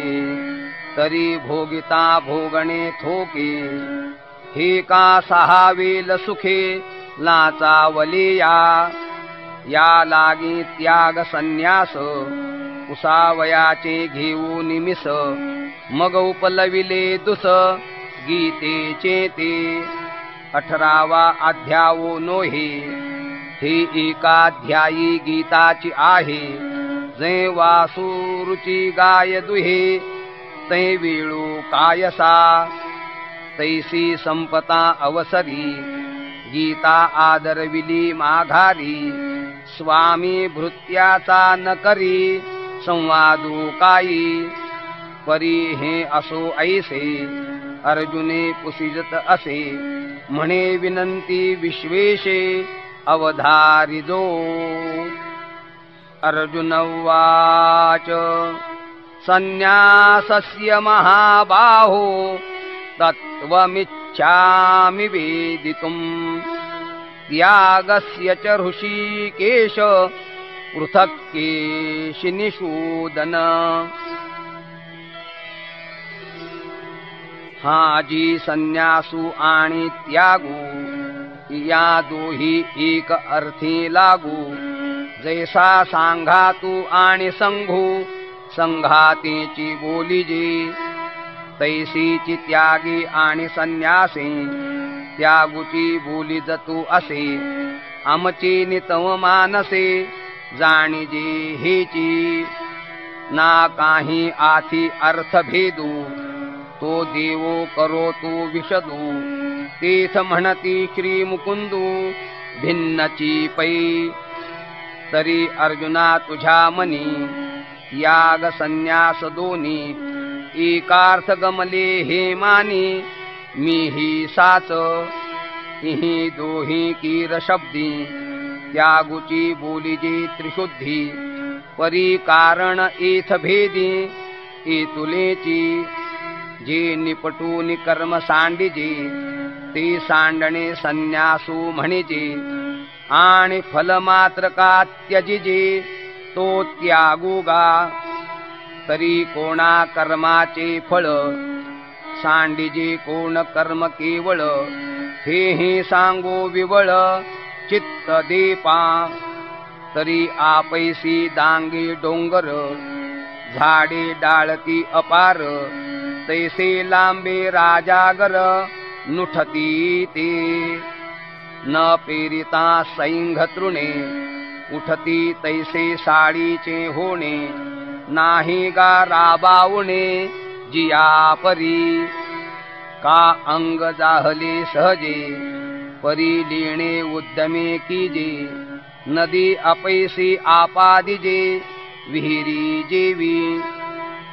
तरी भोगिता भोगणे थोके हे का सहावेल सुखे लाचावलिया या लागी त्याग संन्यास उसावयाचे घेऊ निमिष मग उपलविले दुस गीतेचे ते 18वा अध्यायो नोहे ही एकाध्यायी गीताची आहे जे वासुरुची गाय दुहे तै वेळू कायसा तैसी संपता अवसरी गीता आदरविली माघारी स्वामी भृत्याचा न करी संवादू काई परी हे असो ऐसे अर्जुने पुसिजत असे म्हणे विनंती विश्वेशे अवधारिजो अर्जुन उवाच संन्यासस्य महाबाहो तत्त्वमिच्छामि वेदितुम् त्यागस्य च ऋषिकेश पृथक् केशिनिषूदन हाजी संन्यासू आणि त्यागू या दोही एक अर्थी लागू जैसा सांघातू आणि संघू संघातेची बोलीजी तैसीची त्यागी आणि संन्यासी त्यागूची बोली जतू असे आमची नितम मानसे जाणीजे हेची ना काही आथी अर्थ भेदू तो देवो करो तू विशदू तेथ म्हणती श्री मुकुंदू भिन्नची पै तरी अर्जुना तुझ्या मनी याग संन्यास दोनी एकार्थ गमले हे मानी मी ही साच तिही दोही कीर शब्दी त्यागुची बोलीजी त्रिशुद्धी परी कारण एथ भेदी एतुलेची जे निपटून कर्म सांडिजे ते सांडणे संन्यासू म्हणिजे आणि फल मात्र का त्यजिजे तो त्यागुगा तरी कोणा कर्माचे फळ सांडिजे कोण कर्म केवळ हे सांगो विवळ चित्त देपा तरी आपैसी दांगे डोंगर झाडे डाळती अपार तैसे लांबे राजागर नुठती ते न पेरिता सैंघ तृणे उठती तैसे साडीचे होणे नाही गा राबावणे जिया परी का अंग जाहले सहजे परी लेणे उद्यमे कीजे नदी अपैसी आपादिजे विहिरी जेवी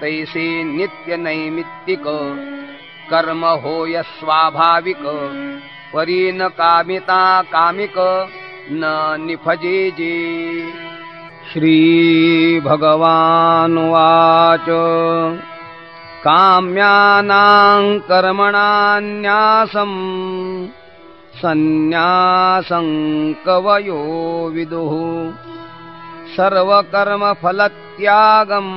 तैसे नित्य नैमित्तिक कर्म होय स्वाभाविक परी न कामिता कामिक न निफजे जे श्री भगवान वाच काम्यानां कर्मणान्यासं संन्यासं कवयो विदुः सर्वकर्मफलत्यागं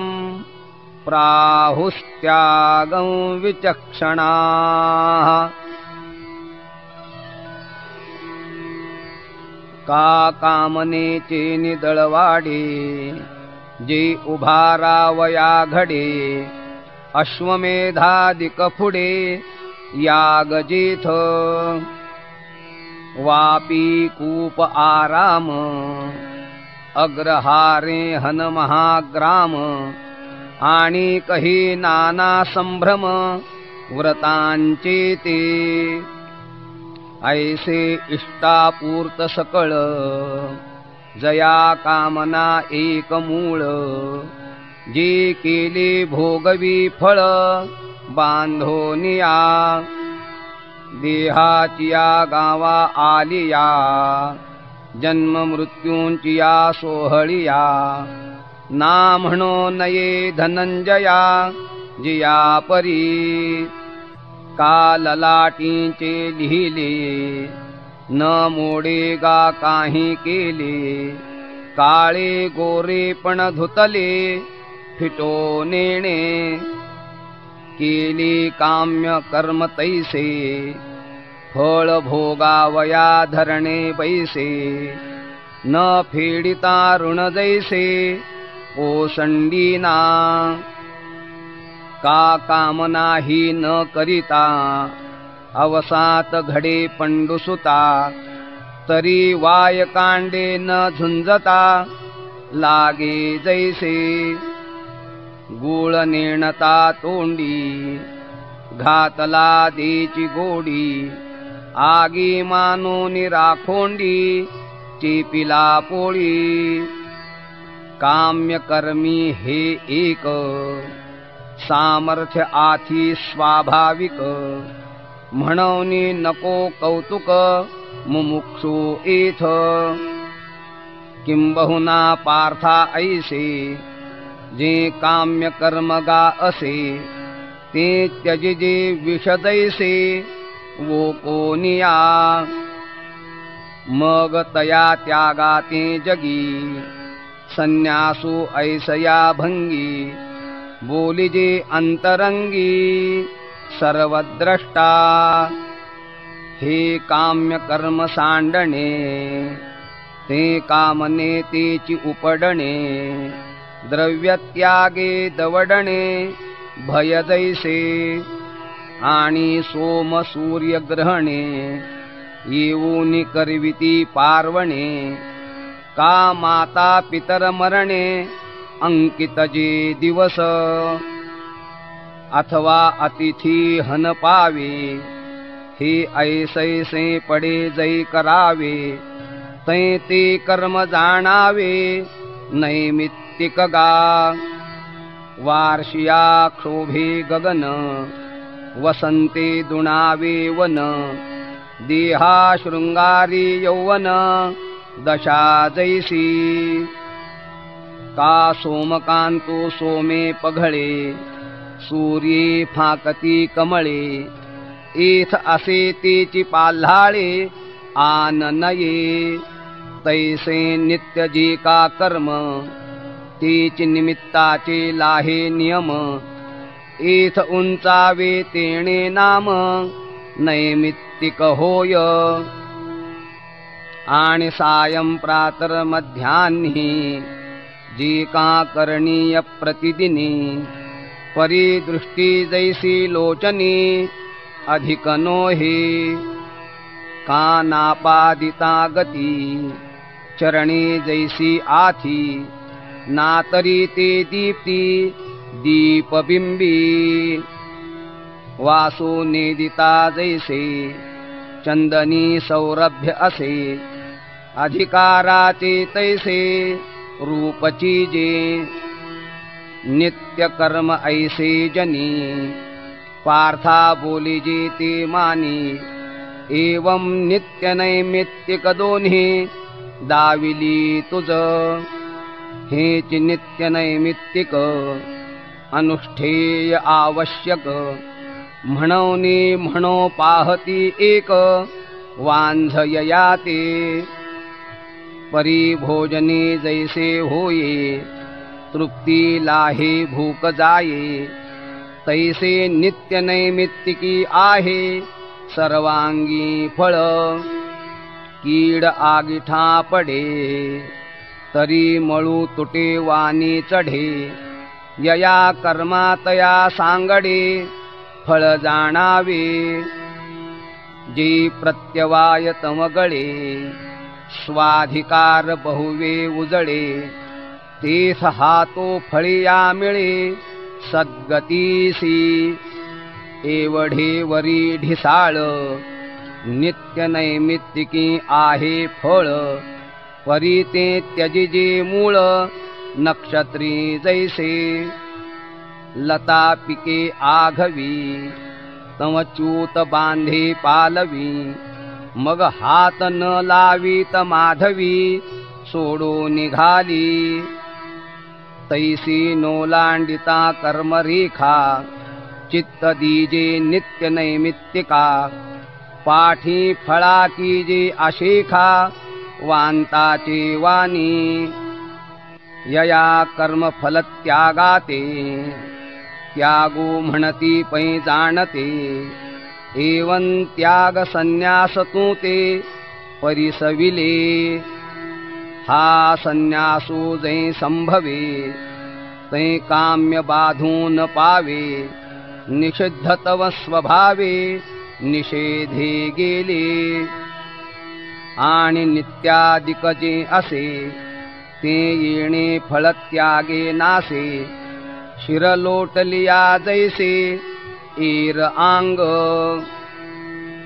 प्राहुस्त्यागं विचक्षणाः का कामनेचे निदळवाडे जे उभारावया घडे अश्वमेधादिक पुढे याग जेथ वापी कूप आराम अग्रहारे हन महाग्राम आणि कही नाना संभ्रम व्रतांचे ते ऐसे इष्टापूर्त सकळ जया कामना एक मूळ जे केले भोगवी फळ बांधोनिया देहाचिया गावा आलिया जन्म मृत्यूंचिया सोहळिया ना म्हणो नये धनंजया जिया परी का ललाटींचे लिहिले न मोडे गा काही केले काळे गोरे पण धुतले फिटो नेणे केली काम्य कर्म तैसे फळ भोगावया धरणे बैसे न फेडिता ऋण जैसे ओसंडीना का कामना ही न करिता अवसात घडे पंडुसुता तरी वाय कांडे न झुंजता लागे जैसे गुळ नेणता तोंडी घातला देची गोडी आगी मानोनी राखोंडी चेपिला पोळी काम्य कर्मी हे एक सामर्थ्य आथी स्वाभाविक म्हणूनी नको कौतुक मुमुक्षु एथ किंबहुना पार्था ऐसे जे काम्य कर्म गा असे ते त्यजिजे विषदैसे वो कोनिया मग तया त्यागा ते जगी संन्यासु ऐसया भंगी बोलिजे अंतरंगी सर्वद्रष्टा हे काम्य कर्म सांडणे ते कामने तेची उपडणे द्रव्यत्यागे दवडणे भय जैसे आणि सोम सूर्य ग्रहणे येऊनी करविती पार्वणे का माता पितर मरणे अंकित जे दिवस अथवा अतिथी हन पावे हे ऐसैसे पडे जै करावे तै ते कर्म जाणावे नैमित्तिक गा वार्षिया क्षोभे गगन वसंते दुणावे वन देहा शृंगारी यौवन दशा जैसी का सोमकांतो सोमे पघळे सूर्ये फाकती कमळे एथ असे तेची पाल्हाळे आन नये तैसे नित्य जे का कर्म तेची निमित्ताचे लाहे नियम एथ उंचावे तेणे नाम नैमित्तिक होय आणि सायं प्रातर मध्यान्ही जे का करणीय प्रतिदिनी परिदृष्टी जैसी लोचनी अधिक नोहे का नापादिता गती चरणी जैसी आथी नातरी ते दीप्ती दीपबिंबी वासो नेदिता जैसे चंदनी सौरभ्य असे अधिकाराचे तैसे रूपची जे नित्य कर्म ऐसे जनी पार्था बोली जे ते मानी एवं नित्य नैमित्तिक दोन्ही दाविली तुझ हेच नित्य नैमित्तिक अनुष्ठेय आवश्यक म्हणूनी म्हणो पाहती एक वांझयया ते परिभोजने जैसे होये तृप्ती लाहे भूक जाये तैसे नित्य नैमित्तिकी आहे सर्वांगी फळ कीड आगिठा पडे तरी मळू तुटे वाणी चढे यया कर्मातया सांगडे फळ जाणावे जे प्रत्यवाय तमगळे स्वाधिकार बहुवे उजळे तेथ हातो फळिया मिळे सद्गतीसी एवढे वरी ढिसाळ नित्य नैमित्तिकी आहे फळ परी ते त्यजिजे मूळ नक्षत्री जैसे लता पिके आघवी तमच्यूत बांधे पालवी मग हात न लावीत माधवी सोडो निघाली तैसी नोलांडिता कर्मरेखा चित्त दीजे नित्य नैमित्तिका पाठी फळा कीजे आशेखा वांताचे वाणी यया कर्मफल त्यागाते त्यागो म्हणती पै जाणते एवं त्याग संन्यास तू ते परिसविले हा संन्यासो जै संभवे तै काम्य बाधून पावे निषिद्ध तव स्वभावे निषेधे गेले आणि नित्यादिक जे असे ते येणे फळत्यागे नासे शिरलोटलिया जैसे एर आंग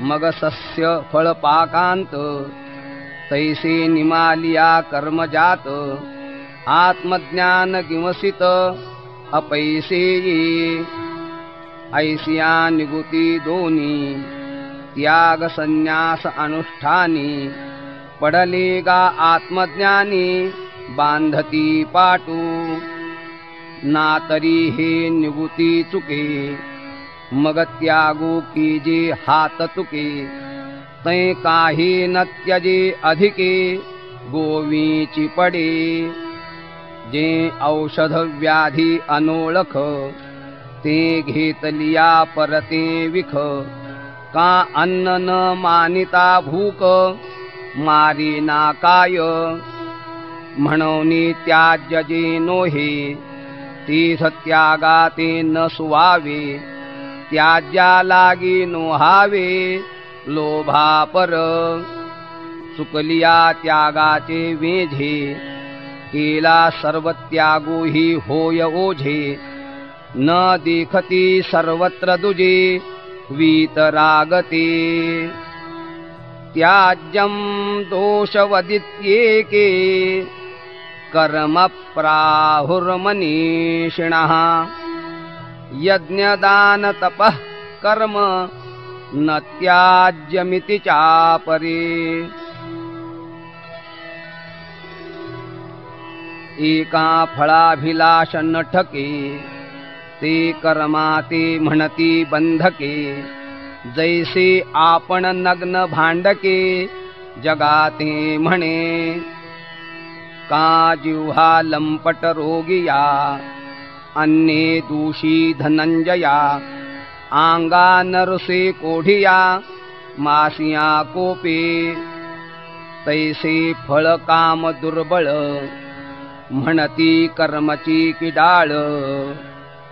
मग सस्य फळपाकांत तैसे निमालिया कर्मजात आत्मज्ञान किंवसित अपैसे ऐसिया निगुती दोनी त्याग संन्यास अनुष्ठानी पडले गा आत्मज्ञानी बांधती पाटू ना तरी हे निगुती चुके मग त्यागो कीजे हात तुके तै काही न त्यजे अधिके गोवीची पडे जे औषध व्याधी अनोळख ते घेतलिया परते विख का अन्न न मानिता भूक मारी ना काय म्हणून त्याज्य जे नोहे तीर्थ त्यागा ते न सुवावे त्याज्या लागी नोहावे लोभा पर चुकलिया त्यागाचे वेझे केला सर्व त्यागो ही होय ओझे न देखती सर्वत्र दुजे वीतरागते त्याज्यं दोषवदित्येके कर्म प्राहुर्मनीषिणः यज्ञदान तपः कर्म न त्याज्यमिति चापरे एका फळाभिलाष न ठके ते कर्मा ते म्हणती बंधके जैसे आपण नग्न भांडके जगाते म्हणे का जिव्हा लंपट रोगिया अन्ये दूषी धनंजया आंगा नरसे कोढिया मासिया कोपे तैसे फळ काम दुर्बळ म्हणती कर्मची किडाळ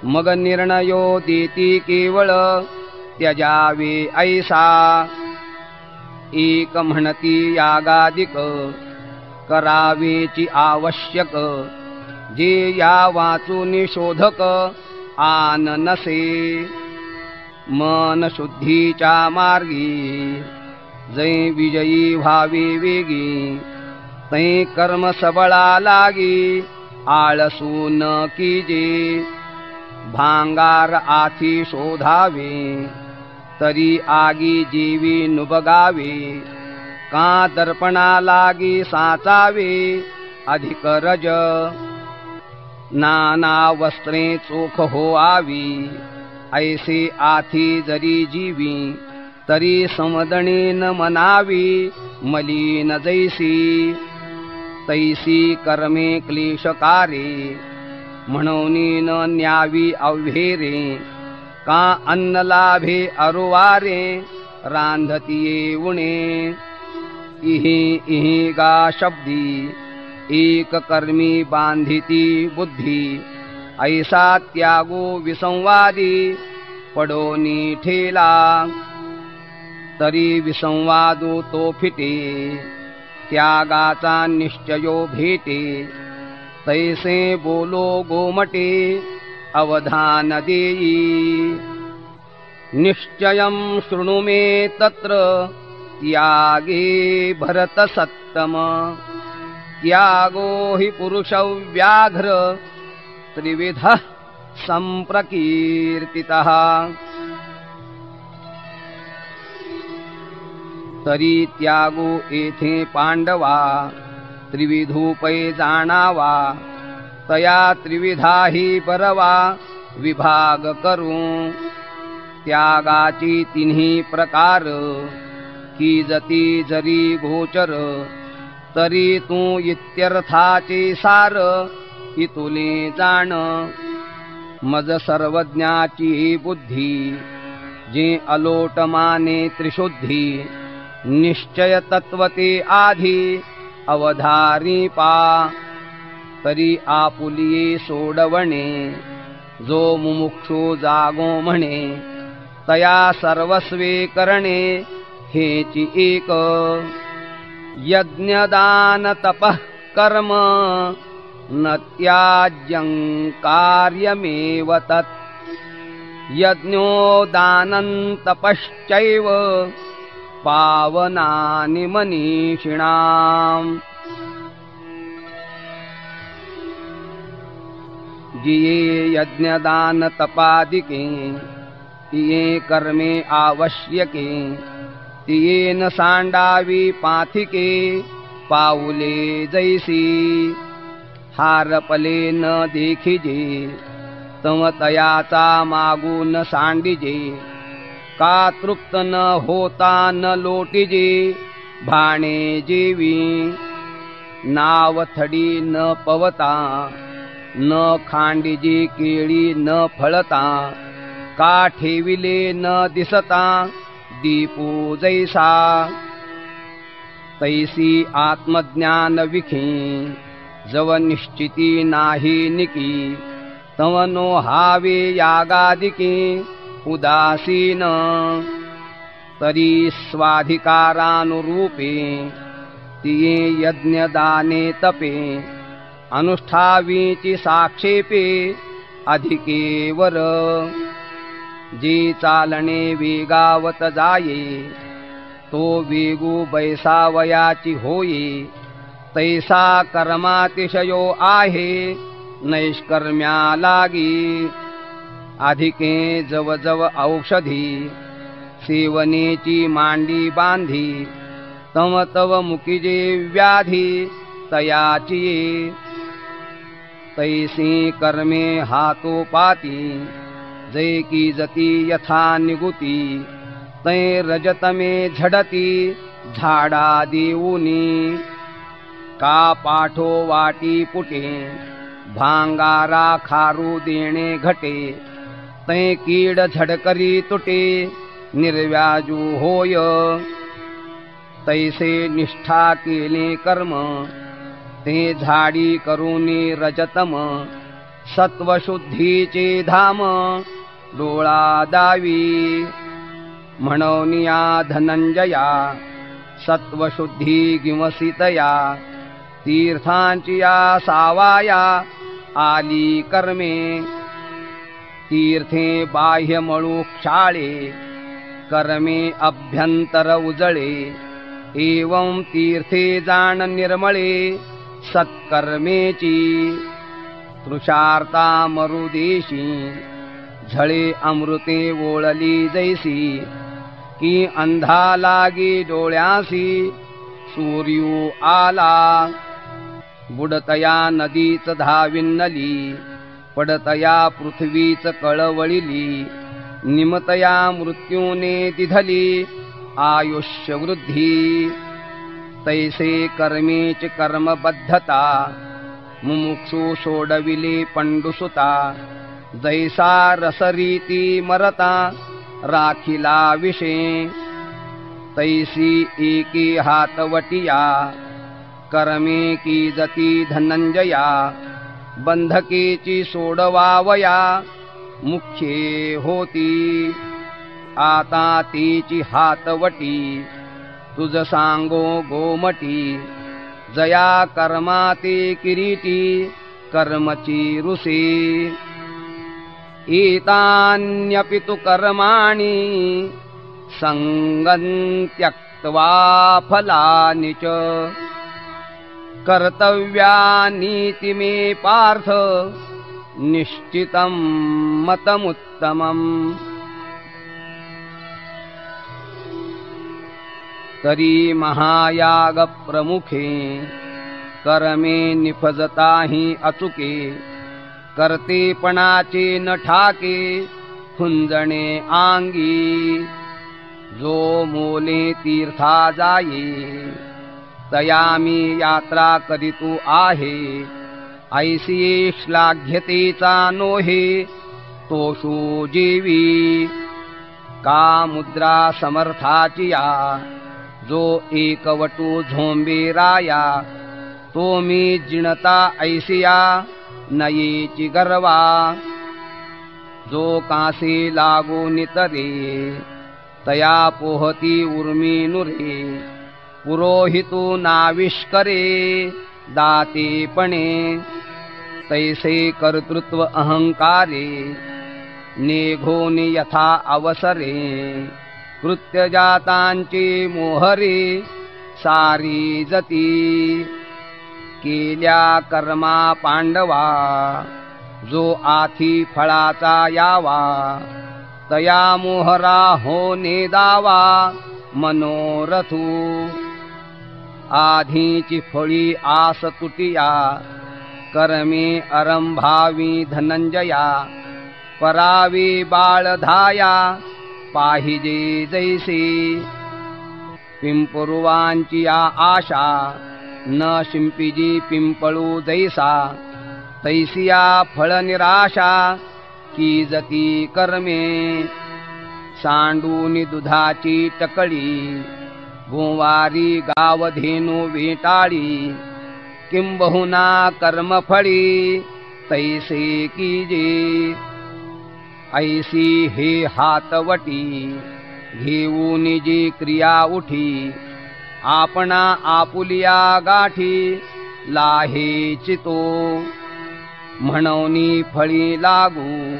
मग निर्णयो देती केवळ त्यजावे ऐसा एक म्हणती यागादिक करावेची आवश्यक जे या वाचून शोधक आन नसे मन शुद्धीच्या मार्गी जै विजयी व्हावे वेगी तै कर्म सबळा लागी आळसू न कीजे भांगार आथी शोधावे तरी आगी जीवी नुबगावे का दर्पणा लागी साचावे अधिक रज नाना वस्त्रे चोख होआवी ऐसे आथी जरी जीवी तरी समदणीन मनावी मलिन जैसी तैसी कर्मे क्लेशकारे म्हणून न न्यावी अव्हेरे का अन्न लाभे अरुवारे रांधती उणे इहि इहि गा शब्दी एक कर्मी बांधिती बुद्धी ऐसा त्यागो विसंवादी पडोनी ठेला तरी विसंवादो तो फिटे त्यागाचा निश्चयो भेटे तैसे बोलो गोमटे अवधान देई निश्चयं शृणु मे तत्र त्यागे भरत सत्तम त्यागो हि पुरुष व्याघ्र त्रिविधः संप्रकीर्तितः तरी त्यागो येथे पांडवा त्रिविधूपै जाणावा तया त्रिविधाही बरवा विभाग करू त्यागाची तिन्ही प्रकार की जती जरी गोचर तरी तू इत्यर्थाचे सार इतुले जाण मज सर्वज्ञाची बुद्धी जे अलोट माने त्रिशुद्धी निश्चय तत्वते आधी अवधारी पा तरी आपुलिये सोडवणे जो मुमुक्षु जागो म्हणे तया सर्वस्वे करणे हेची एक यज्ञदान तपः कर्म न त्याज्यं कार्यमेव तत् यज्ञो दानं तपश्चैव पावनानि मनीषिणाम् जिये यज्ञदान तपादिके तिये कर्मे आवश्यके तिये न सांडावी पाथिके पाऊले जैसी हारपले न देखिजे तम तयाचा मागून सांडिजे का तृप्त न होता न लोटिजे भाणे जेवी नावथडी न पवता न खांडिजे केळी न फळता का ठेविले न दिसता दीपो जैसा तैसी आत्मज्ञान विखी जव निश्चिती नाही निकी तव नो हावे यागादिकी उदासीन तरी स्वाधिकारानुरूपे तिये यज्ञदाने तपे अनुष्ठावीची साक्षेपे अधिकेवर जे चालणे वेगावत जाये तो वेगू बैसावयाची होये तैसा कर्मातिशयो आहे नैष्कर्म्या लागी अधिके जवजव औषधी सेवनेची मांडी बांधी तव तव मुकीजे व्याधी तयाची तैसी कर्मे हातोपाती जै की जती यथा निगुती तै रजतमे झडती झाडा देऊनी का पाठो वाटी पुटे भांगारा खारू देणे घटे तै कीड झडकरी तुटे निर्व्याजू होय तैसे निष्ठा केले कर्म ते झाडी करुनी रजतम सत्वशुद्धीचे धाम डोळा दावी म्हणवनिया धनंजया सत्वशुद्धी गिमसितया तीर्थांची या सावाया आली कर्मे तीर्थे बाह्य मळू क्षाळे कर्मे अभ्यंतर उजळे एवं तीर्थे जाण निर्मळे सत्कर्मेची तृषार्ता मरुदेशी झळे अमृते ओळली जैसी की अंधा लागी डोळ्यासी सूर्यू आला बुडतया नदीच धाविन्नली पडतया पृथ्वीच कळवळिली निमतया मृत्यूने दिधली आयुष्य वृद्धी तैसे कर्मेच कर्मबद्धता मुमुक्षु सोडविले पंडुसुता जैसा रसरीती मरता राखिला विषे तैसी एकी हातवटिया कर्मे की जती धनंजया बंधकेची सोडवावया मुख्ये होती आता तीची हातवटी तुझ सांगो गोमटी जया कर्माते किरीटी कर्मची रुसे एतान्यपि तु कर्माणि संगं त्यक्त्वा फलानि च कर्तव्यानीति मे पार्थ निश्चितं मतमुत्तमम् तरी महायाग प्रमुखे कर्मे निफजताही अचुके कर्तेपणाचे न ठाके फुंजणे आंगी जो मोले तीर्था जाये तयामी यात्रा करीतू आहे ऐसी श्लाघ्यतेचा नोहे तोषो जीवी का मुद्रा समर्थाची या जो एकवटू झोंबे राया तो मी जिणता ऐसिया नयेची गर्वा जो कासे लागो नितरे तया पोहती उर्मी नुरे पुरोहितो नाविष्करे दातेपणे तैसे कर्तृत्व अहंकारे नेघोनि यथा अवसरे कृत्यजातांचे मोहरे सारी जती केल्या कर्मा पांडवा जो आथी फळाचा यावा तया मोहरा होने दावा मनोरथू आधीची फळी आस तुटिया कर्मे अरंभावी धनंजया परावी बाळधाया पाहिजे जैसे पिंपरुवांची आशा न शिंपीजी पिंपळू जैसा तैसिया फळ निराशा की जती कर्मे सांडूनी दुधाची टकळी गोवारी गावधेनु वेटाळी किंबहुना कर्मफळी तैसे कीजे ऐसी हे हातवटी घेऊन जी क्रिया उठी आपणा आपुलिया गाठी लाहे चितो म्हणूनी फळी लागू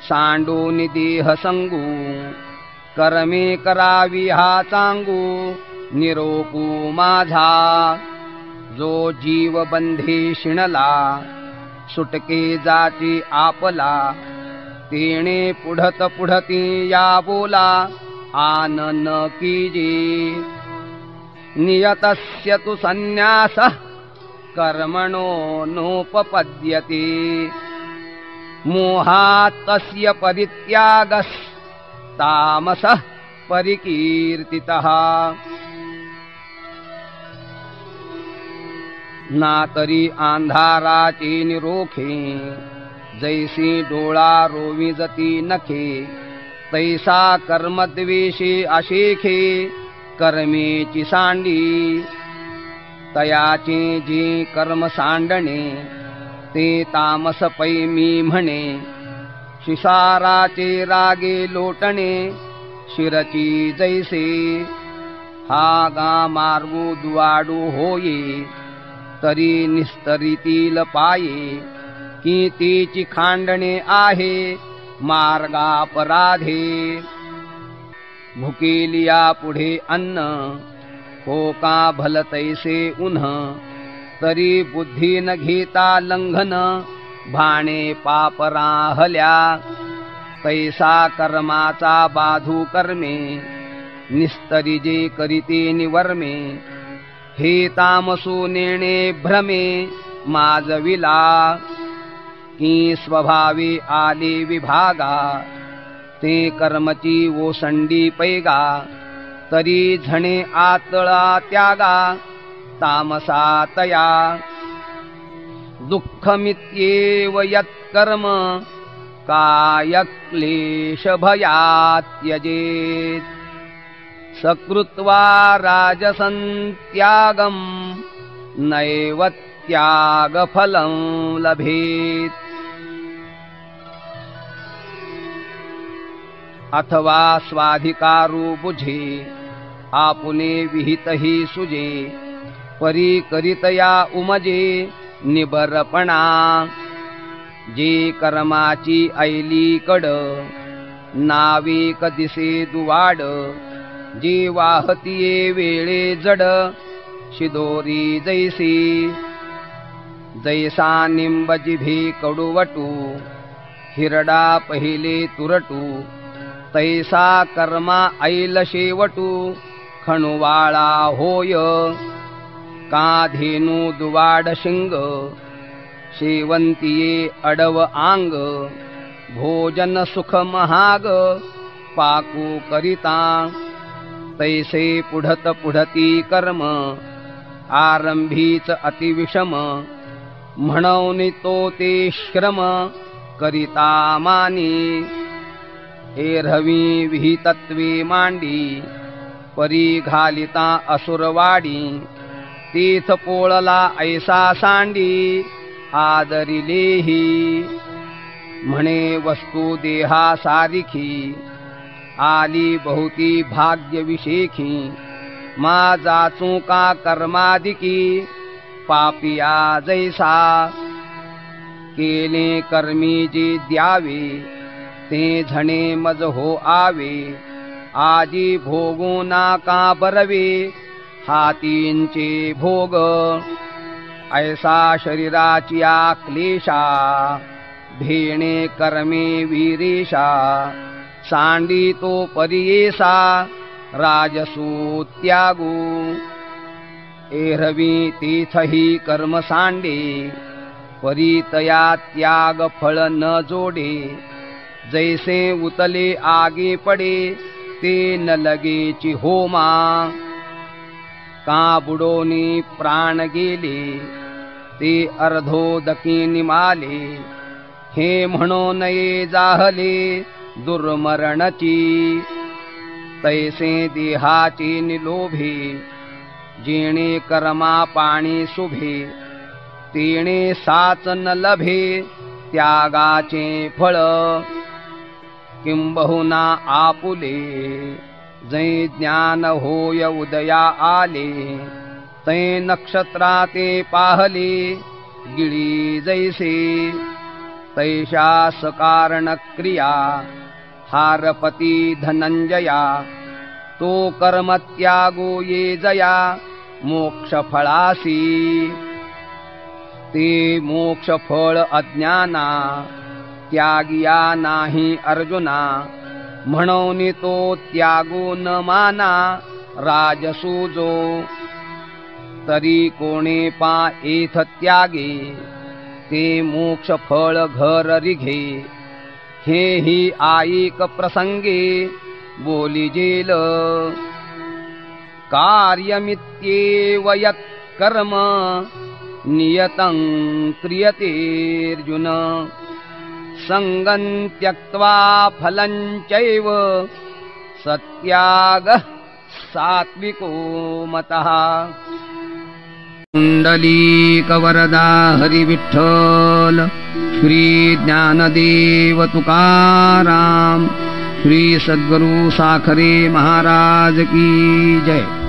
सांडून देह संगू कर्मे करावी हा चांगू निरोपू माझा जो जीव बंधे शिणला सुटके जाती आपला तेणे पुढत पुढती या बोला आनन कीजे नियतस्य तु संन्यासः कर्मणो नोपपद्यते मोहात् तस्य परित्यागस्तामसः परिकीर्तितः ना तरी अंधाराचे निरोखे जैसी डोळा रोविजती नखे तैसा कर्मद्वेषे अशेखे कर्मेची सांडी तयाचे जे कर्म सांडणे ते तामस पै मी म्हणे शिसाराचे रागे लोटणे शिरची जैसे हा गा मार्गू दुवाडू होये तरी निस्तरितील पाये की तीची खांडणे आहे मार्गापराधे भुकेलिया पुढे अन्न हो का भलतैसे उन्ह तरी बुद्धी न घेता लंघन भाणे पाप राहल्या पैसा कर्माचा बाधू कर्मे निस्तरी जे करीते निवर्मे हे तामसू नेणे भ्रमे माजविला की स्वभावी आले विभागा ते कर्मची ओसंडी पैगा तरी झणे आतळा त्यागा तामसा तया दुःखमित्येव यत्कर्म कायक्लेश भयात् त्यजेत् सकृत्वा राजसं त्यागं नैव त्यागफलं लभेत्। अथवा स्वाधिकारू बुझे आपुले विहितही सुजे, परी करितया उमजे निबरपणा। जे कर्माची ऐली कड नाविक दिसे दुवाड, जे वाहतिये वेळे जड शिदोरी जैसी। जैसा निंब जिभे कडुवटू हिरडा पहिले तुरटू, तैसा कर्मा ऐल शेवटू खणुवाळा होय। का धेनू दुवाड शिंग शेवंतिये अडव आंग, भोजन सुख महाग पाकू करिता। तैसे पुढत पुढती कर्म आरंभीच अतिविषम, म्हणून तो ते श्रम करिता मानी। एरहवी विहितत्वे मांडी परी घालिता असुरवाडी, तीथ पोळला ऐसा सांडी आदरिलेही। म्हणे वस्तू देहा सारिखी आली बहुती भाग्य विशेखी, मा जाचू का कर्मादिकी पापिया जैसा। केले कर्मी जे द्यावे ते झणे मज हो आवे, आजी भोगू नाका बरवे हातींचे भोग। ऐसा शरीराची क्लेशा भेणे कर्मे वीरेशा, सांडी तो परियेसा राजसू त्यागू। एरवी तीथही कर्म सांडे परीतया त्याग फळ न जोडे। जैसे उतले आगे पडे ते न लगेची होमा, का बुडोनी प्राण गेले ते अर्धोदकी निमाले। हे म्हणो नये जाहले दुर्मरणची, तैसे देहाची निलोभे जेणे कर्मा पाणी शुभे। तेणे साच न लभे त्यागाचे फळ, किंबहुना आपुले जै ज्ञान होय उदया आले। तै नक्षत्राते पाहले गिळी जैसे, तैशा सकारण क्रिया हारपती धनंजया। तो कर्म त्यागो ये जया मोक्ष फळासी, ते मोक्ष फळ अज्ञाना त्यागिया नाही अर्जुना। म्हणून तो त्यागो न माना राजसूजो, तरी कोणे पा एथ त्यागे ते मोक्ष फळ घर रिघे। हे ही आईक प्रसंगे बोलिजेल, कार्यमित्येव यत् कर्म नियतं क्रियतेऽर्जुन। संगं त्यक्त्वा फलं चैव सत्यागः सात्विको मतः। कुंडलीकवरदा हरि विठ्ठल, श्री ज्ञानदेव तुकाराम, श्री सद्गुरु साखरे महाराज की जय।